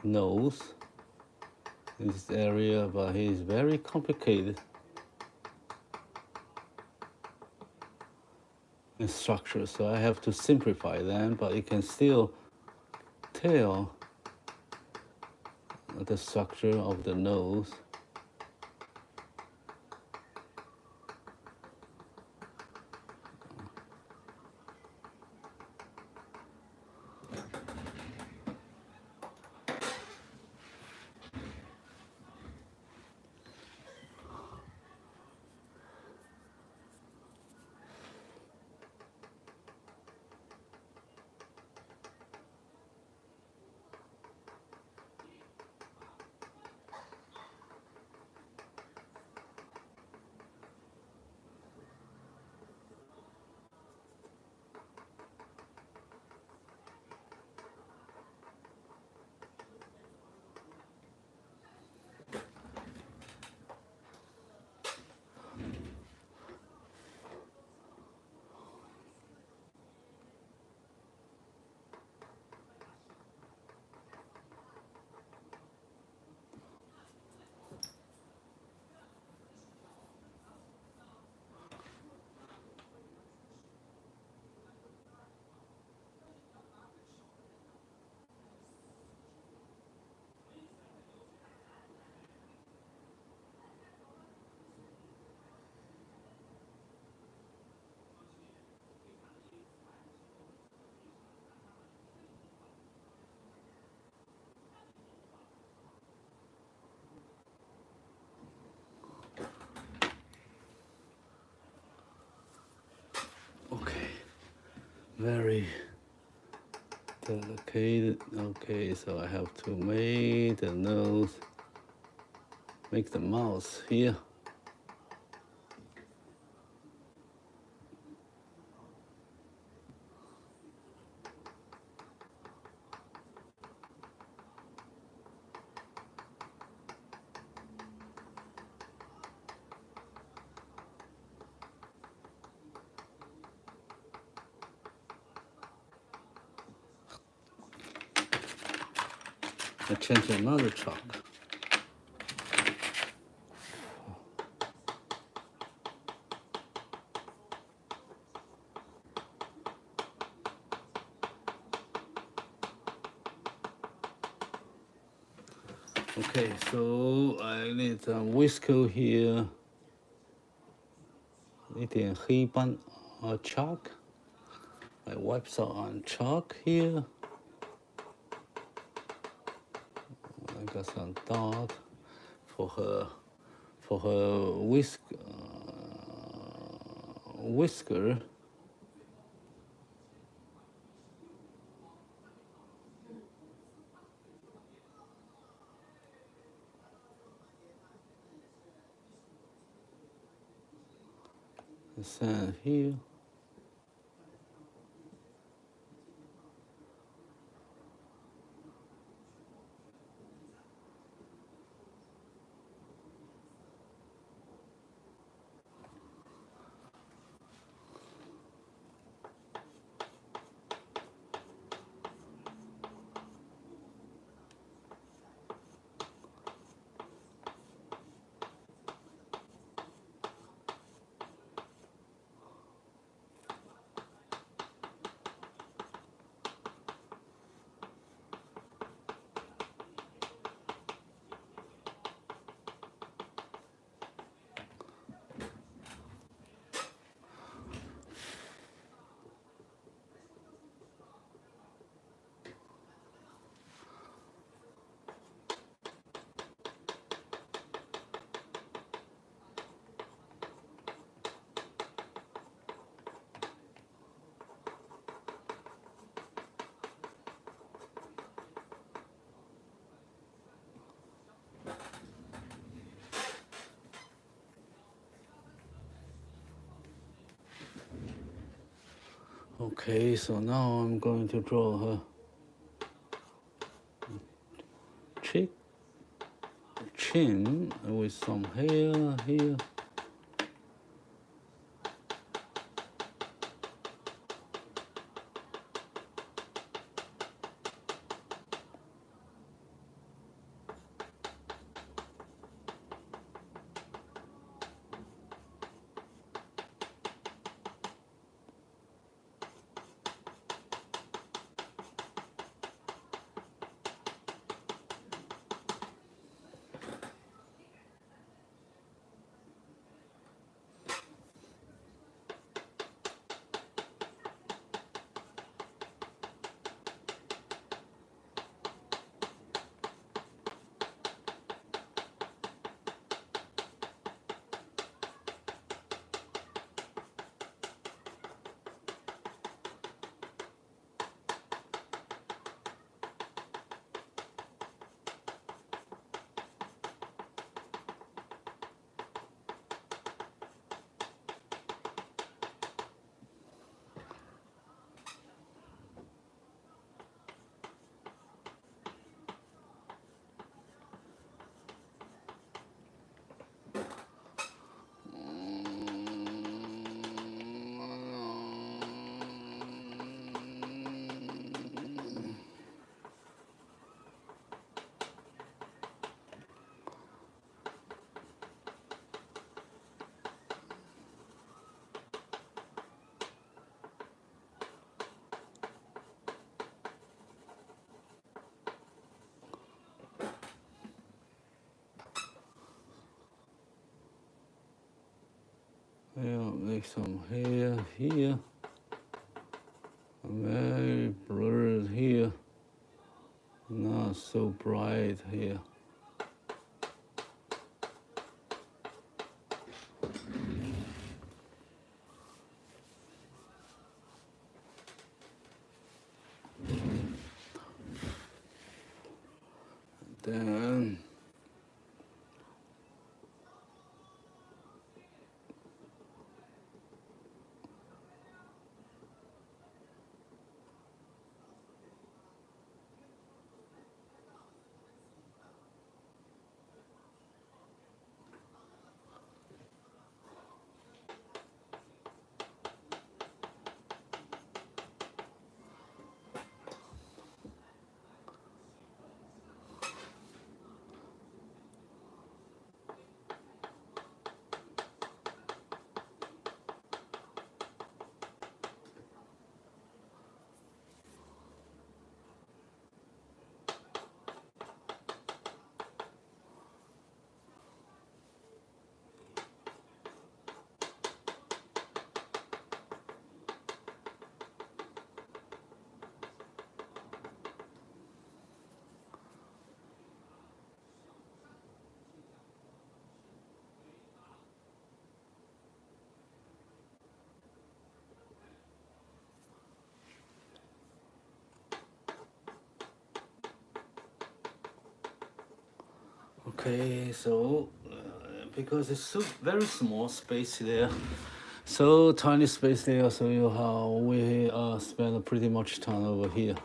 nose in this area, but he's very complicated in structure, so I have to simplify them, but you can still tell the structure of the nose. Okay, very delicate. Okay, so I have to make the nose, make the mouth here. I change another chalk. Okay, so I need a whisker here. 一点黑斑 chalk. I wipe some on chalk here. I got some dot for her whisker. The sand here. Okay, so now I'm going to draw her chin with some hair here. Here, make some here. Very blurred here. Not so bright here. Then okay, so because it's so very small space there, so tiny space there, so you how we spend pretty much time over here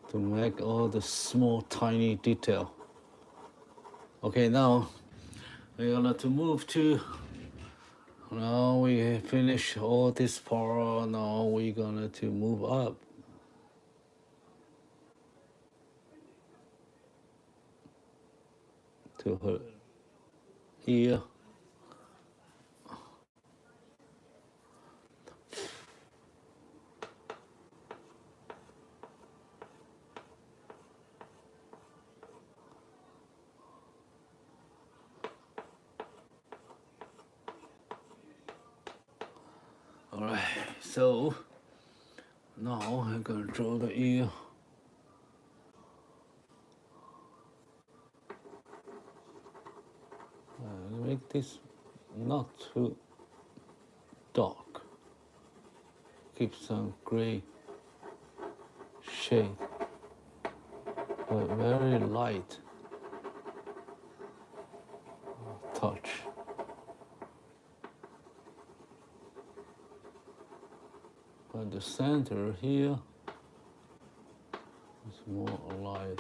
to make all the small tiny detail. Okay, now we're gonna to move to, now we finish all this part, now we're gonna to move up to her ear. All right, so now I'm gonna draw the ear. Make this not too dark. Keep some gray shade, but very light touch. But the center here is more light.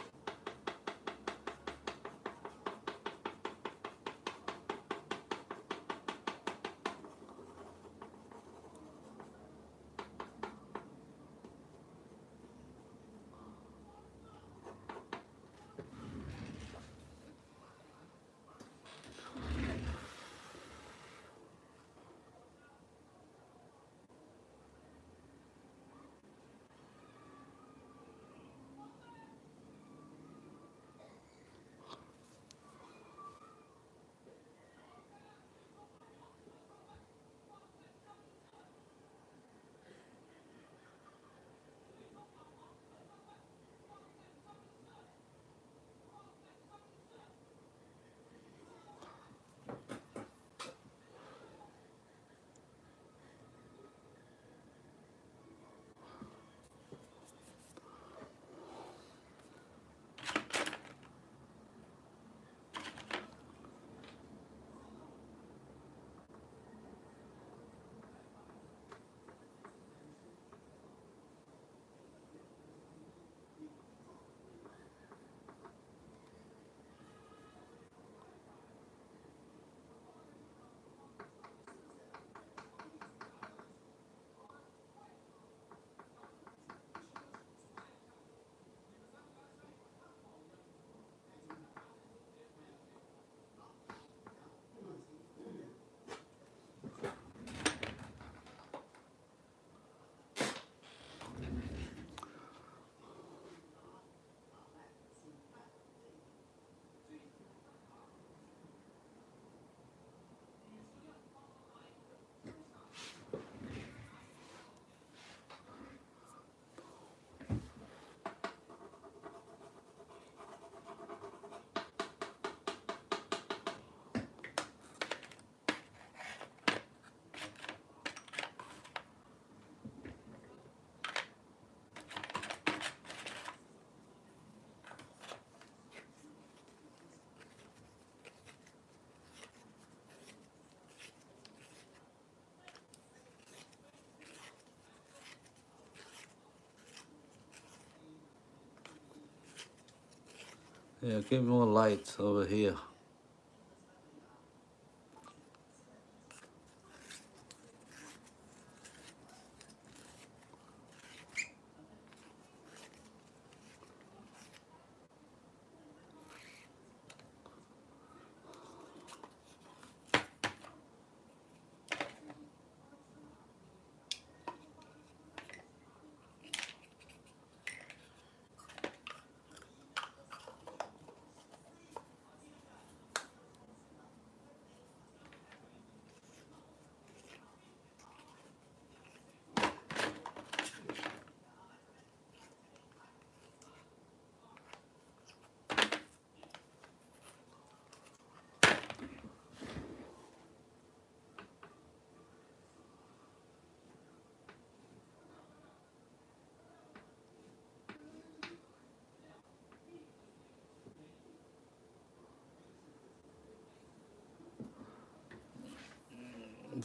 Yeah, give more light over here.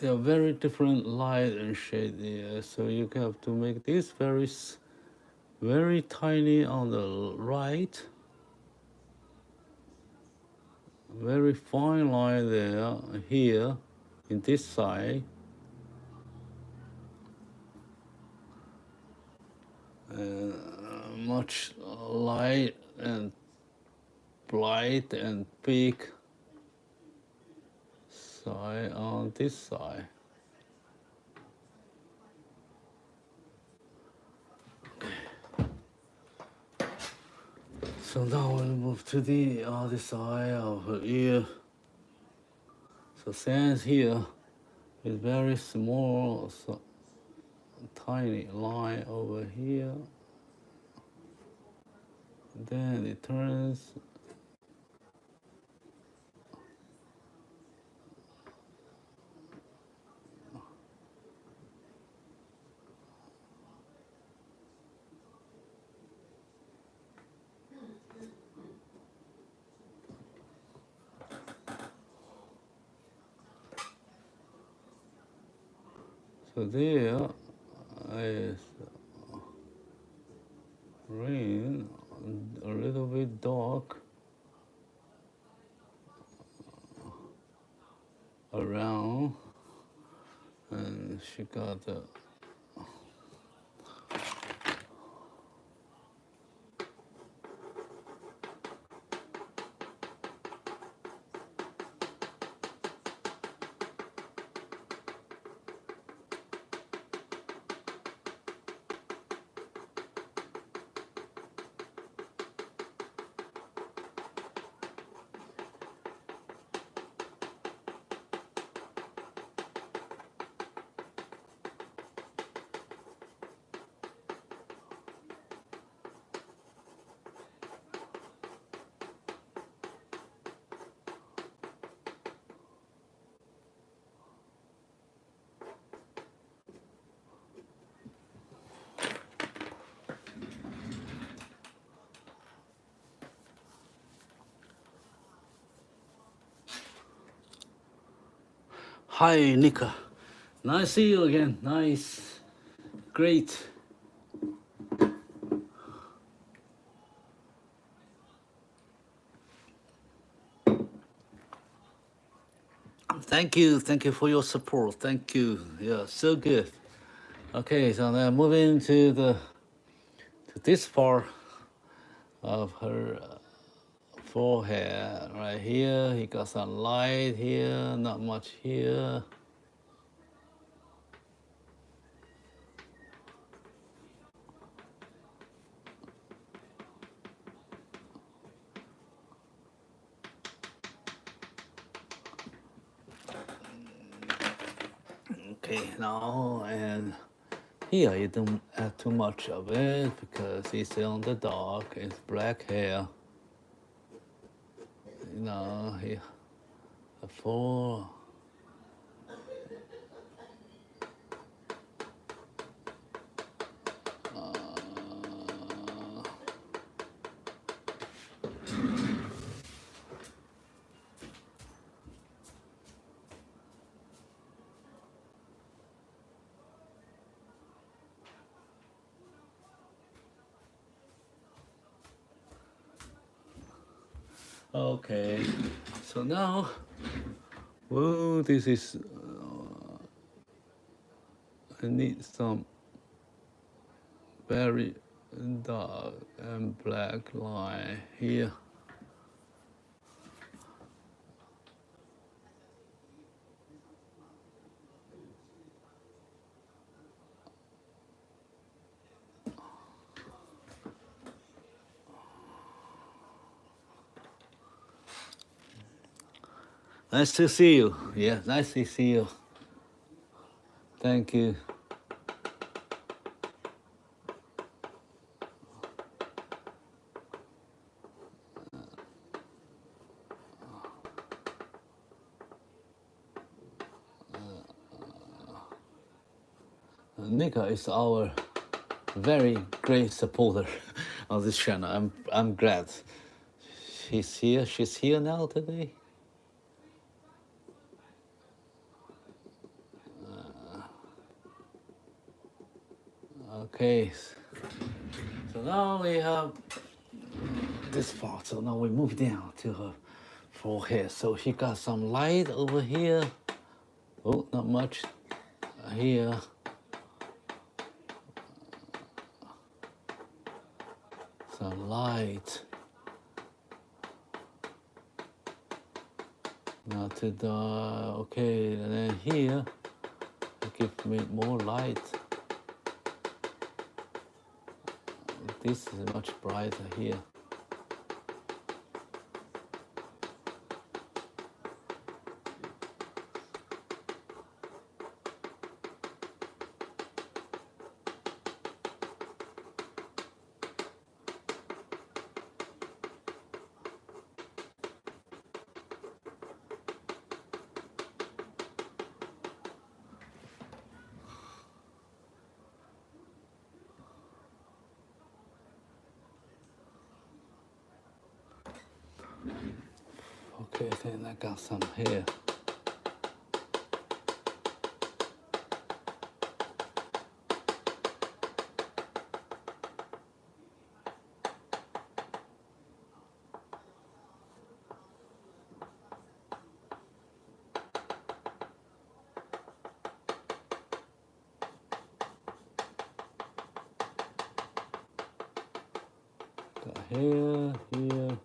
They are very different light and shade here, so you have to make this very tiny on the right, very fine line there, here, in this side, much light and bright and big side on this side. So now we'll move to the other side of her ear. So since here is very small, so tiny line over here. Then it turns. So there is green, a little bit dark around, and she got the Hi, Nika. Nice to see you again. Nice. Great. Thank you. Thank you for your support. Thank you. Yeah, so good. Okay, so now moving to this part of her forehead right here. He got some light here, not much here. Okay, now and here you don't have too much of it because it's on the dark, it's black hair. You know, here, full. Okay, so now, oh, this is, I need some very dark and black line here. Nice to see you. Yeah, nice to see you. Thank you. Nika is our very great supporter of this channel. I'm glad she's here. She's here now today. Okay, so now we have this part. So now we move down to her forehead. So she got some light over here. Oh, not much here. Some light. Not too dark. Okay, and then here, give me more light. This is much brighter here. Okay, then I got some here. Got here, here.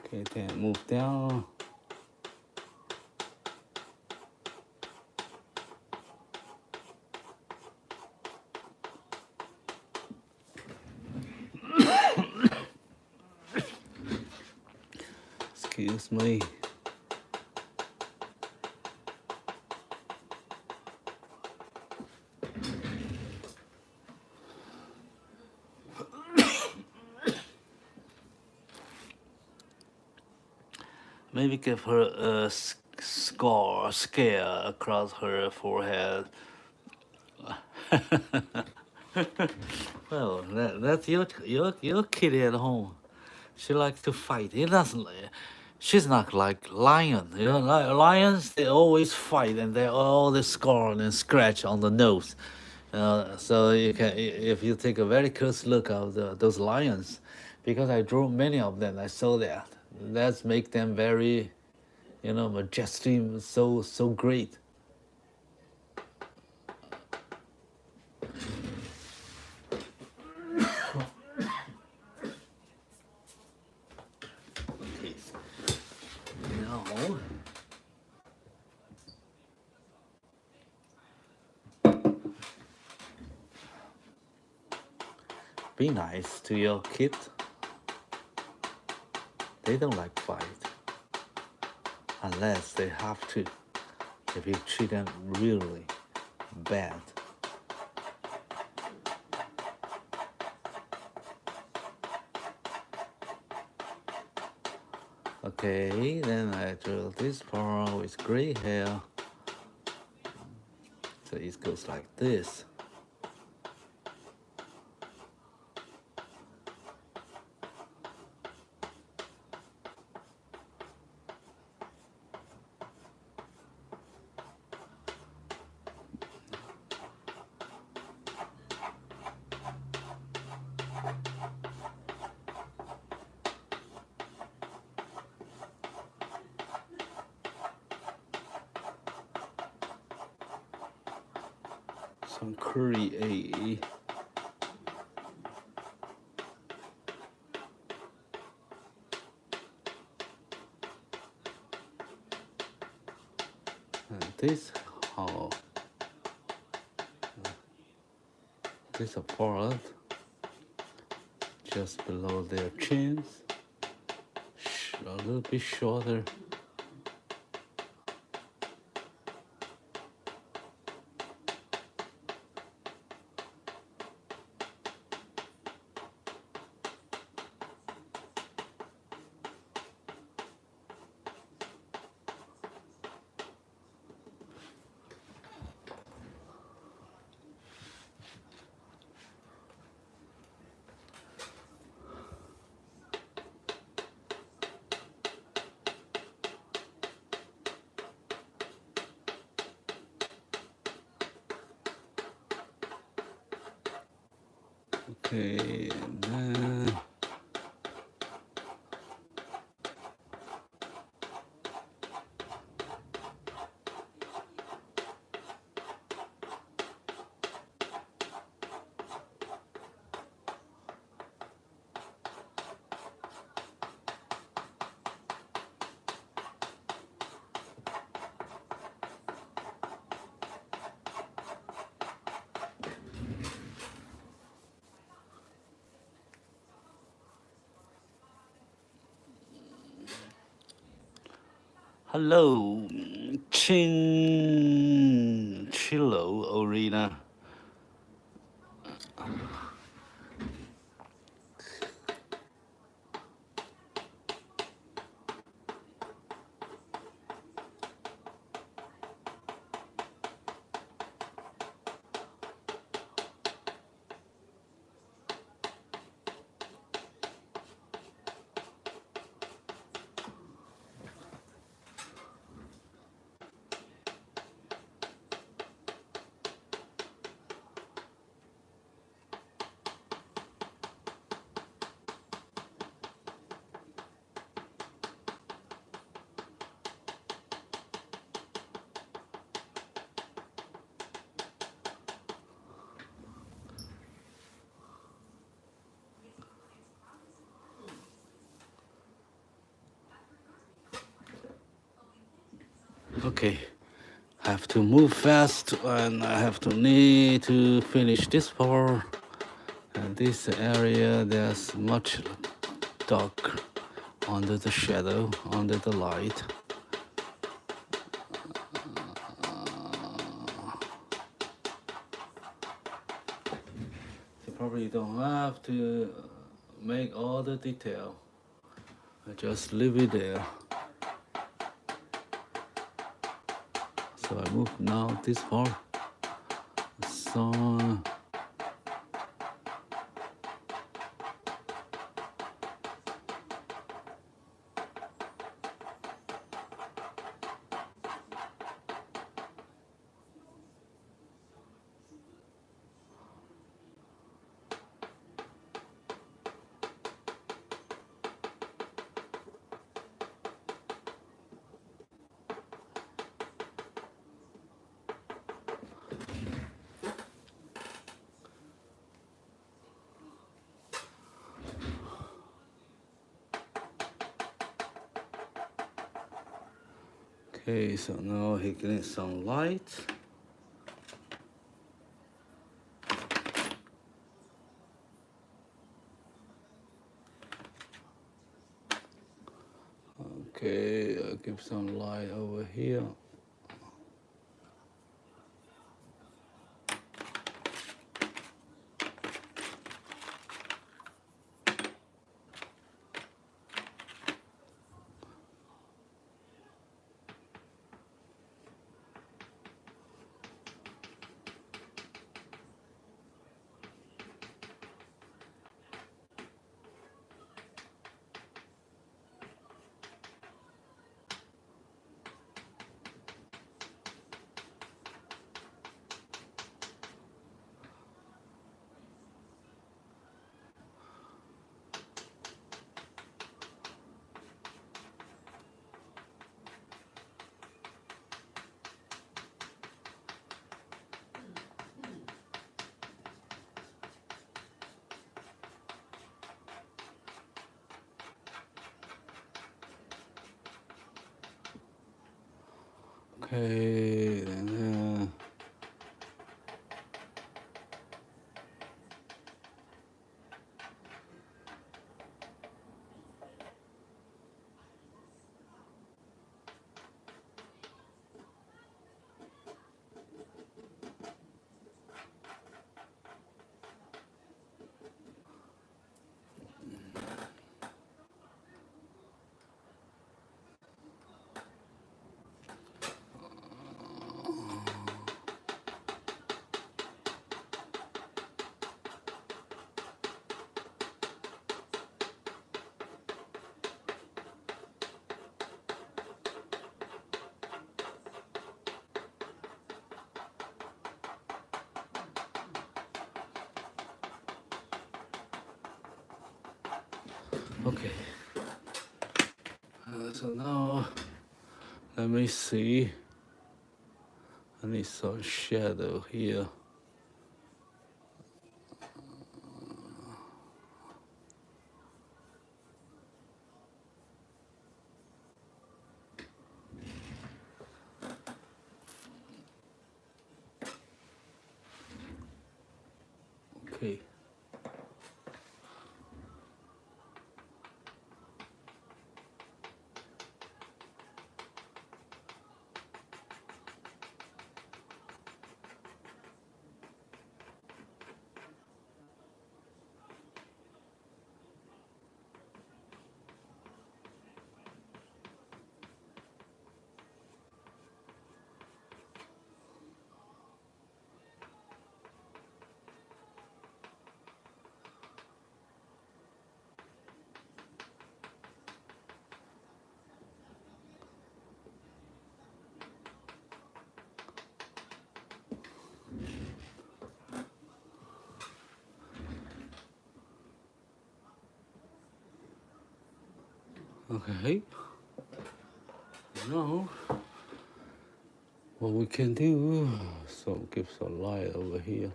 Okay, then move down. Excuse me. Maybe give her a scare across her forehead. Well, that's your kitty at home. She likes to fight. It doesn't. She's not like lion. You know, lions they always fight and they always scar and scratch on the nose. So you can, if you take a very close look of those lions, because I drew many of them, I saw that. That's make them very, majestic, so great. Now, be nice to your kid. They don't like fight unless they have to. If you treat them really bad. Okay, then I drew this part with gray hair. So it goes like this. Some curly A. And this how this part just below their chins, a little bit shorter. Okay, and then hello, Chilo Arena. Okay, I have to move fast and I have to need to finish this part. And this area, there's much dark under the shadow, under the light. You probably don't have to make all the detail. I just leave it there. So I move now this part. So okay, so now he getting some light. Okay, I'll give some light over here. Okay, then okay. So now, let me see. I need some shadow here. Okay. Okay. Now, what we can do, so give some light over here.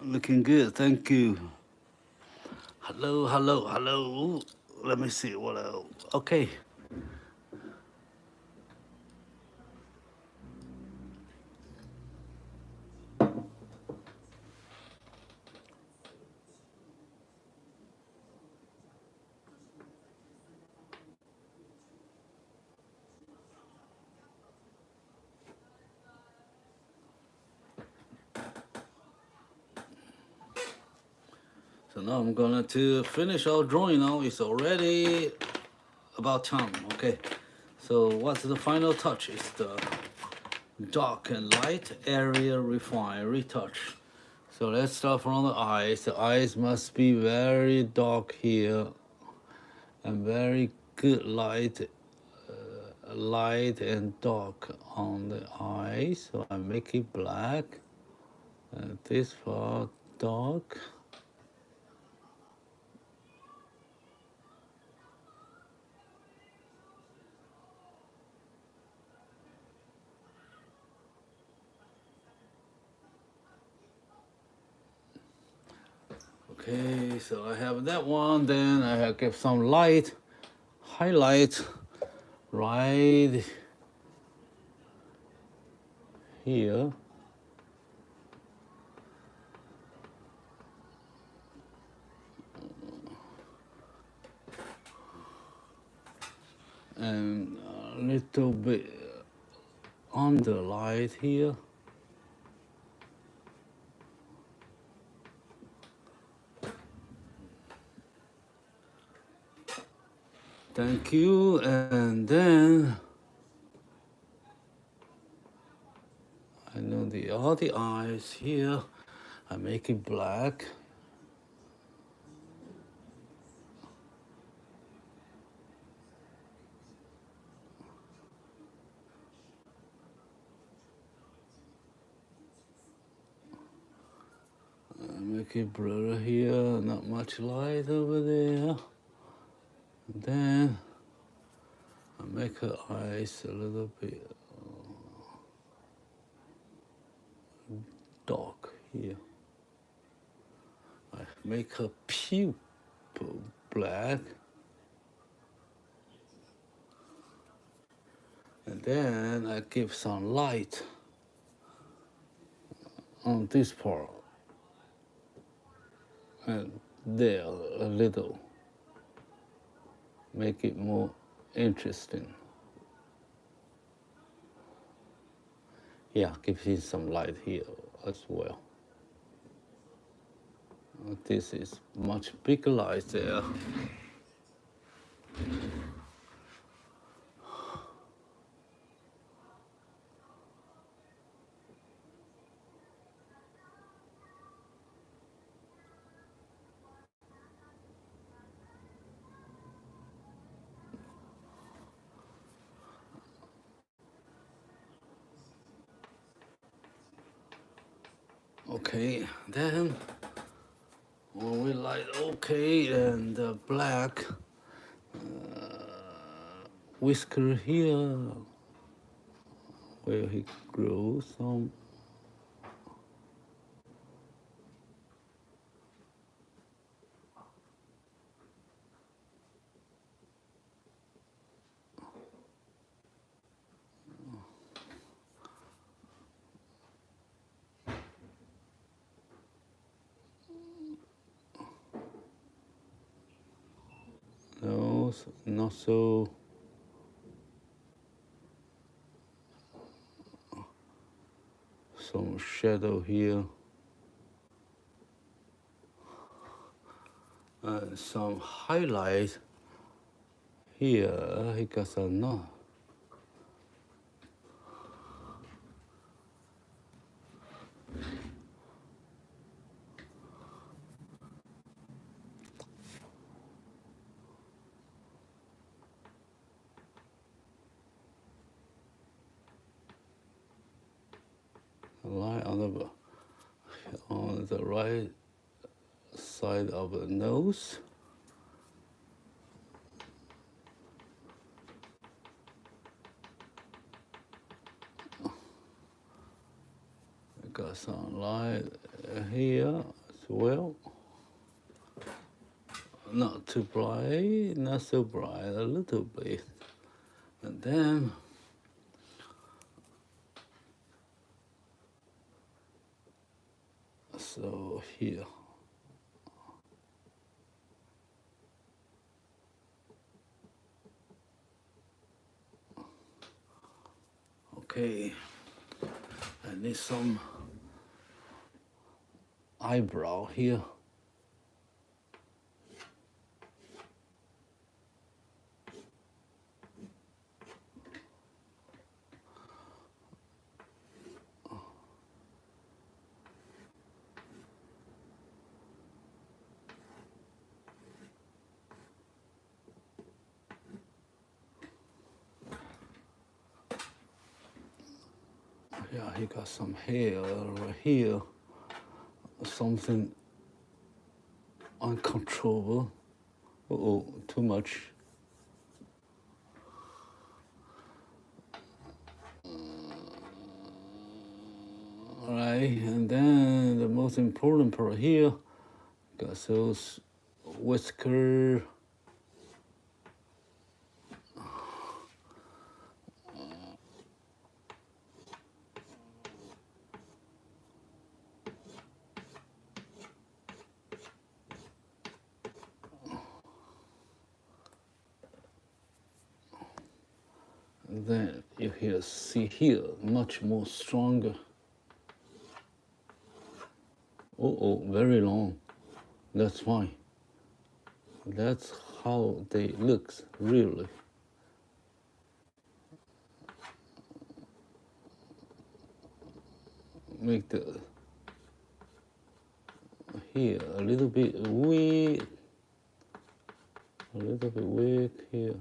Looking good, thank you. Hello, hello, hello. Let me see what else. Okay. So now I'm gonna to finish our drawing now. It's already about time, okay? So what's the final touch? It's the dark and light area refine, retouch. So let's start from the eyes. The eyes must be very dark here and very good light, light and dark on the eyes. So I make it black. And this part dark. Okay, so I have that one. Then I have give some light, highlight right here. And a little bit underlight here. Thank you. And then I know all the eyes here. I make it black. Make it blur here, not much light over there. And then I make her eyes a little bit dark here. I make her pupil black. And then I give some light on this part. And there a little. Make it more interesting. Yeah, give it some light here as well. This is much bigger light there. Okay, then when we light okay, and the black whisker here, where he grows some. No, not so. Some shadow here. And some highlight here. He got some no. Light on the right side of the nose. Got some light here as well. Not too bright, not so bright, a little bit. And then so here. Okay, I need some eyebrow here. Yeah, he got some hair right here. Something uncontrollable. Uh-oh, too much. All right, and then the most important part here, got those whisker. then you see here, much more stronger. Oh, very long. That's fine. That's how they look, really. Make the here a little bit weak, here.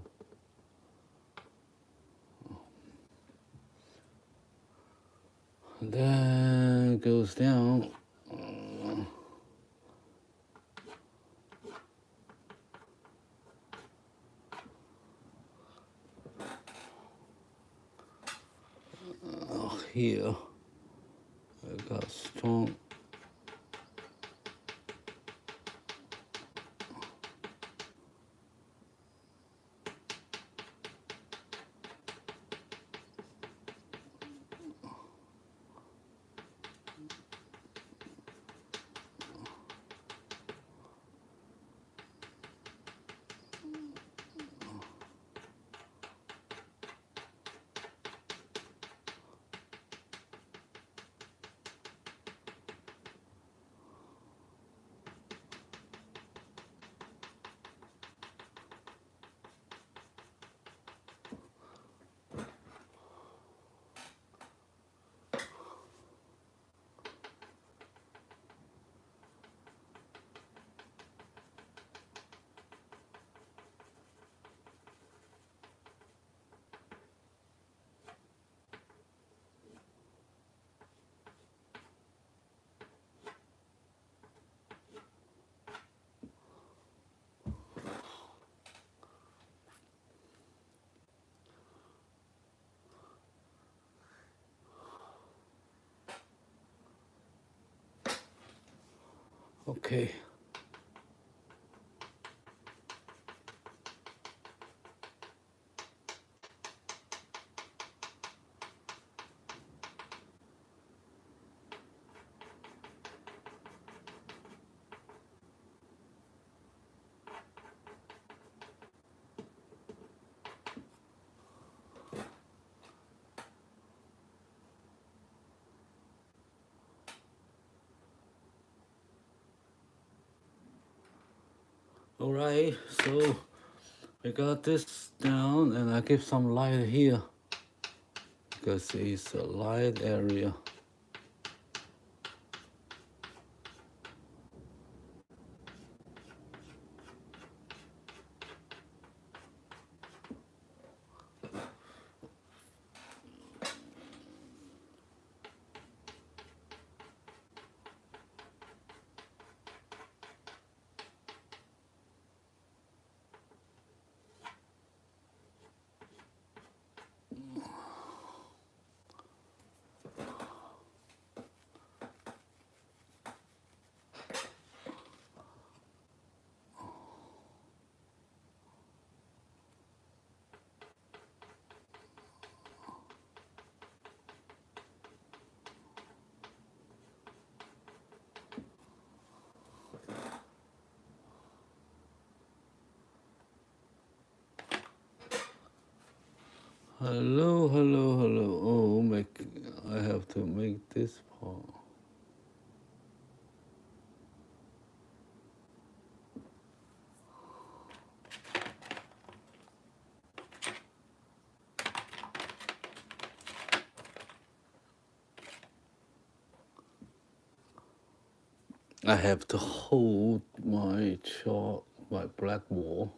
And then goes down. Here, I got strong. Okay. All right, so we got this down, and I give some light here because it's a light area. Hello. Oh, I have to make this part. I have to hold my chalk, my blackboard.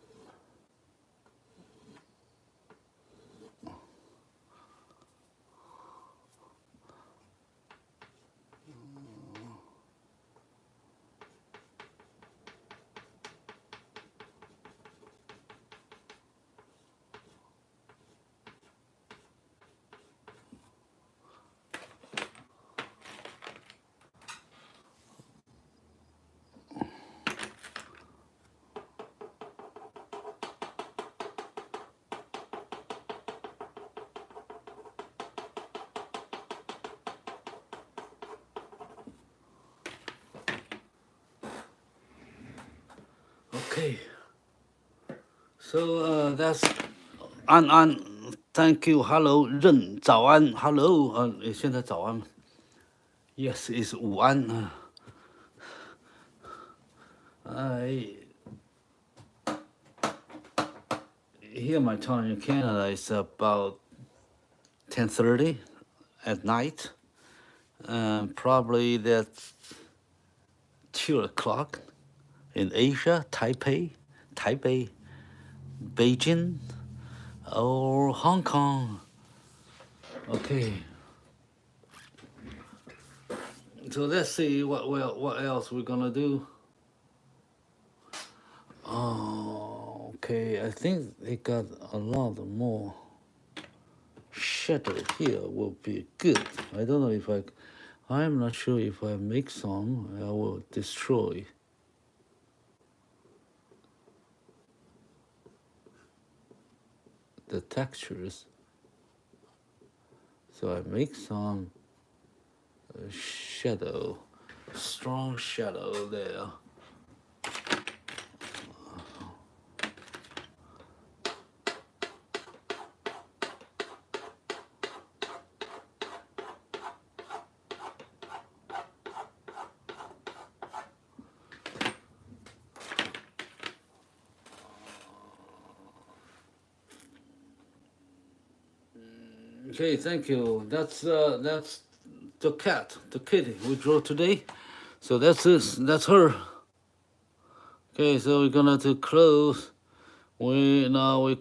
Okay, so that's Thank you. Hello，任早安。Hello，现在早安吗 ？Yes, it's 午安啊。Here my time in Canada is about 10:30 at night. Probably that's 2 o'clock in Asia, Taipei, Beijing, or Hong Kong. Okay. So let's see what else we're gonna do. Oh, okay. I think they got a lot more shadow here will be good. I don't know if I'm not sure if I make some, I will destroy the textures. So I make some shadow, strong shadow there. Okay, thank you. That's the cat, the kitty we drew today. So that's this. That's her. Okay, so we're gonna to close. We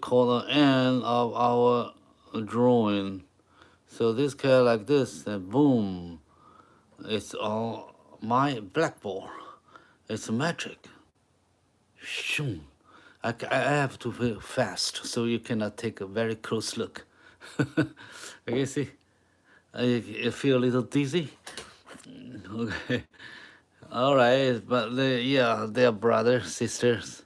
call the end of our drawing. So this cat like this, and boom, it's all my blackboard. It's magic. Shoom. I have to be fast, so you cannot take a very close look. Okay, see? You feel a little dizzy? Okay. All right, but they're brothers, sisters.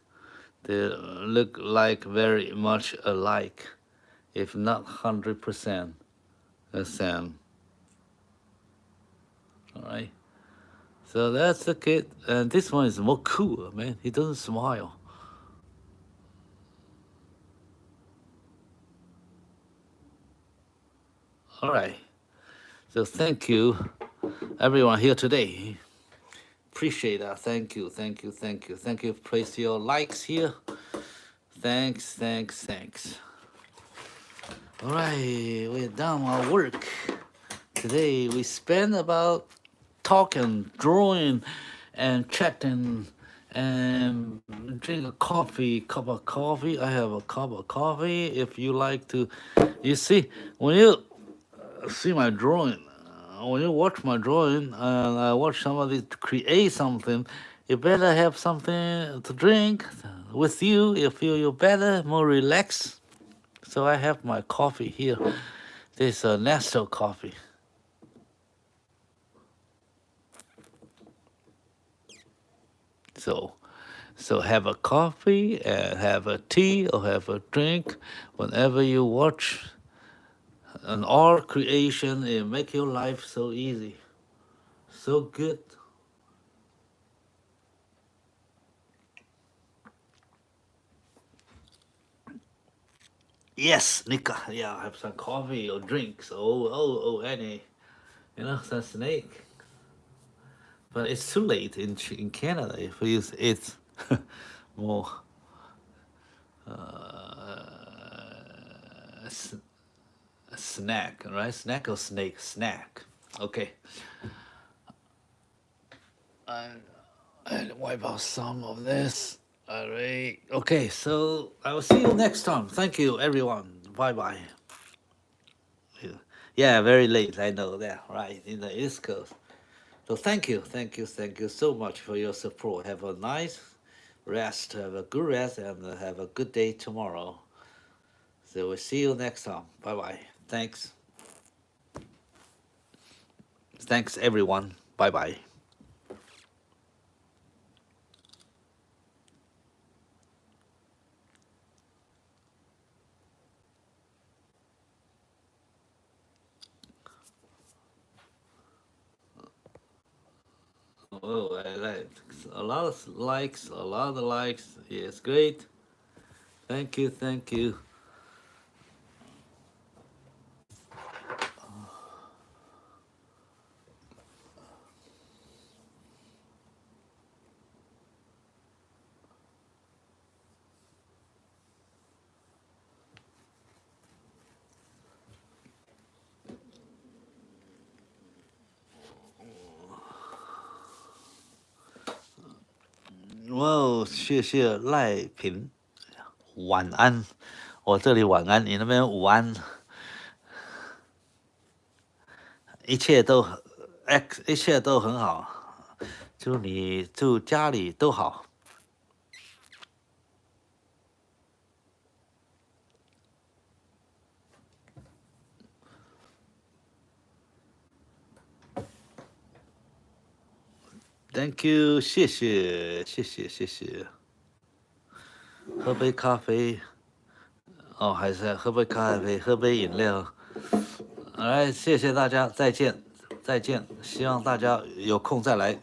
They look like very much alike, if not 100% the same. All right. So that's the kid, and this one is more cool, man. He doesn't smile. All right. So thank you, everyone here today. Appreciate that. Thank you, thank you, thank you, thank you. Place your likes here. Thanks. All right, we're done our work. Today we spent about talking, drawing, and chatting, and drink a cup of coffee. I have a cup of coffee. If you like to, you see, when you see my drawing, when you watch my drawing, and I watch somebody create something, you better have something to drink with you. You feel you better, more relaxed. So I have my coffee here. This is Nestle coffee. So have a coffee and have a tea or have a drink whenever you watch an art creation. It make your life so easy, so good. Yes, Nika. Yeah, have some coffee or drinks. Any, some snake. But it's too late in Canada. If you use it's more snack, right? Snack or snake? Snack. Okay. And wipe out some of this. All right. Okay, so I will see you next time. Thank you, everyone. Bye bye. Yeah, very late. I know that, right? In the East Coast. So thank you so much for your support. Have a nice rest. Have a good rest and have a good day tomorrow. So we'll see you next time. Bye bye. Thanks. Thanks, everyone. Bye bye. Oh, I like a lot of likes, a lot of likes. Yes, great. Thank you. you， 谢谢赖平，晚安。我这里晚安，你那边午安。一切都很好，祝家里都好。Thank you， 谢谢。喝杯咖啡，还是喝杯咖啡，喝杯饮料。来，谢谢大家，再见，希望大家有空再来。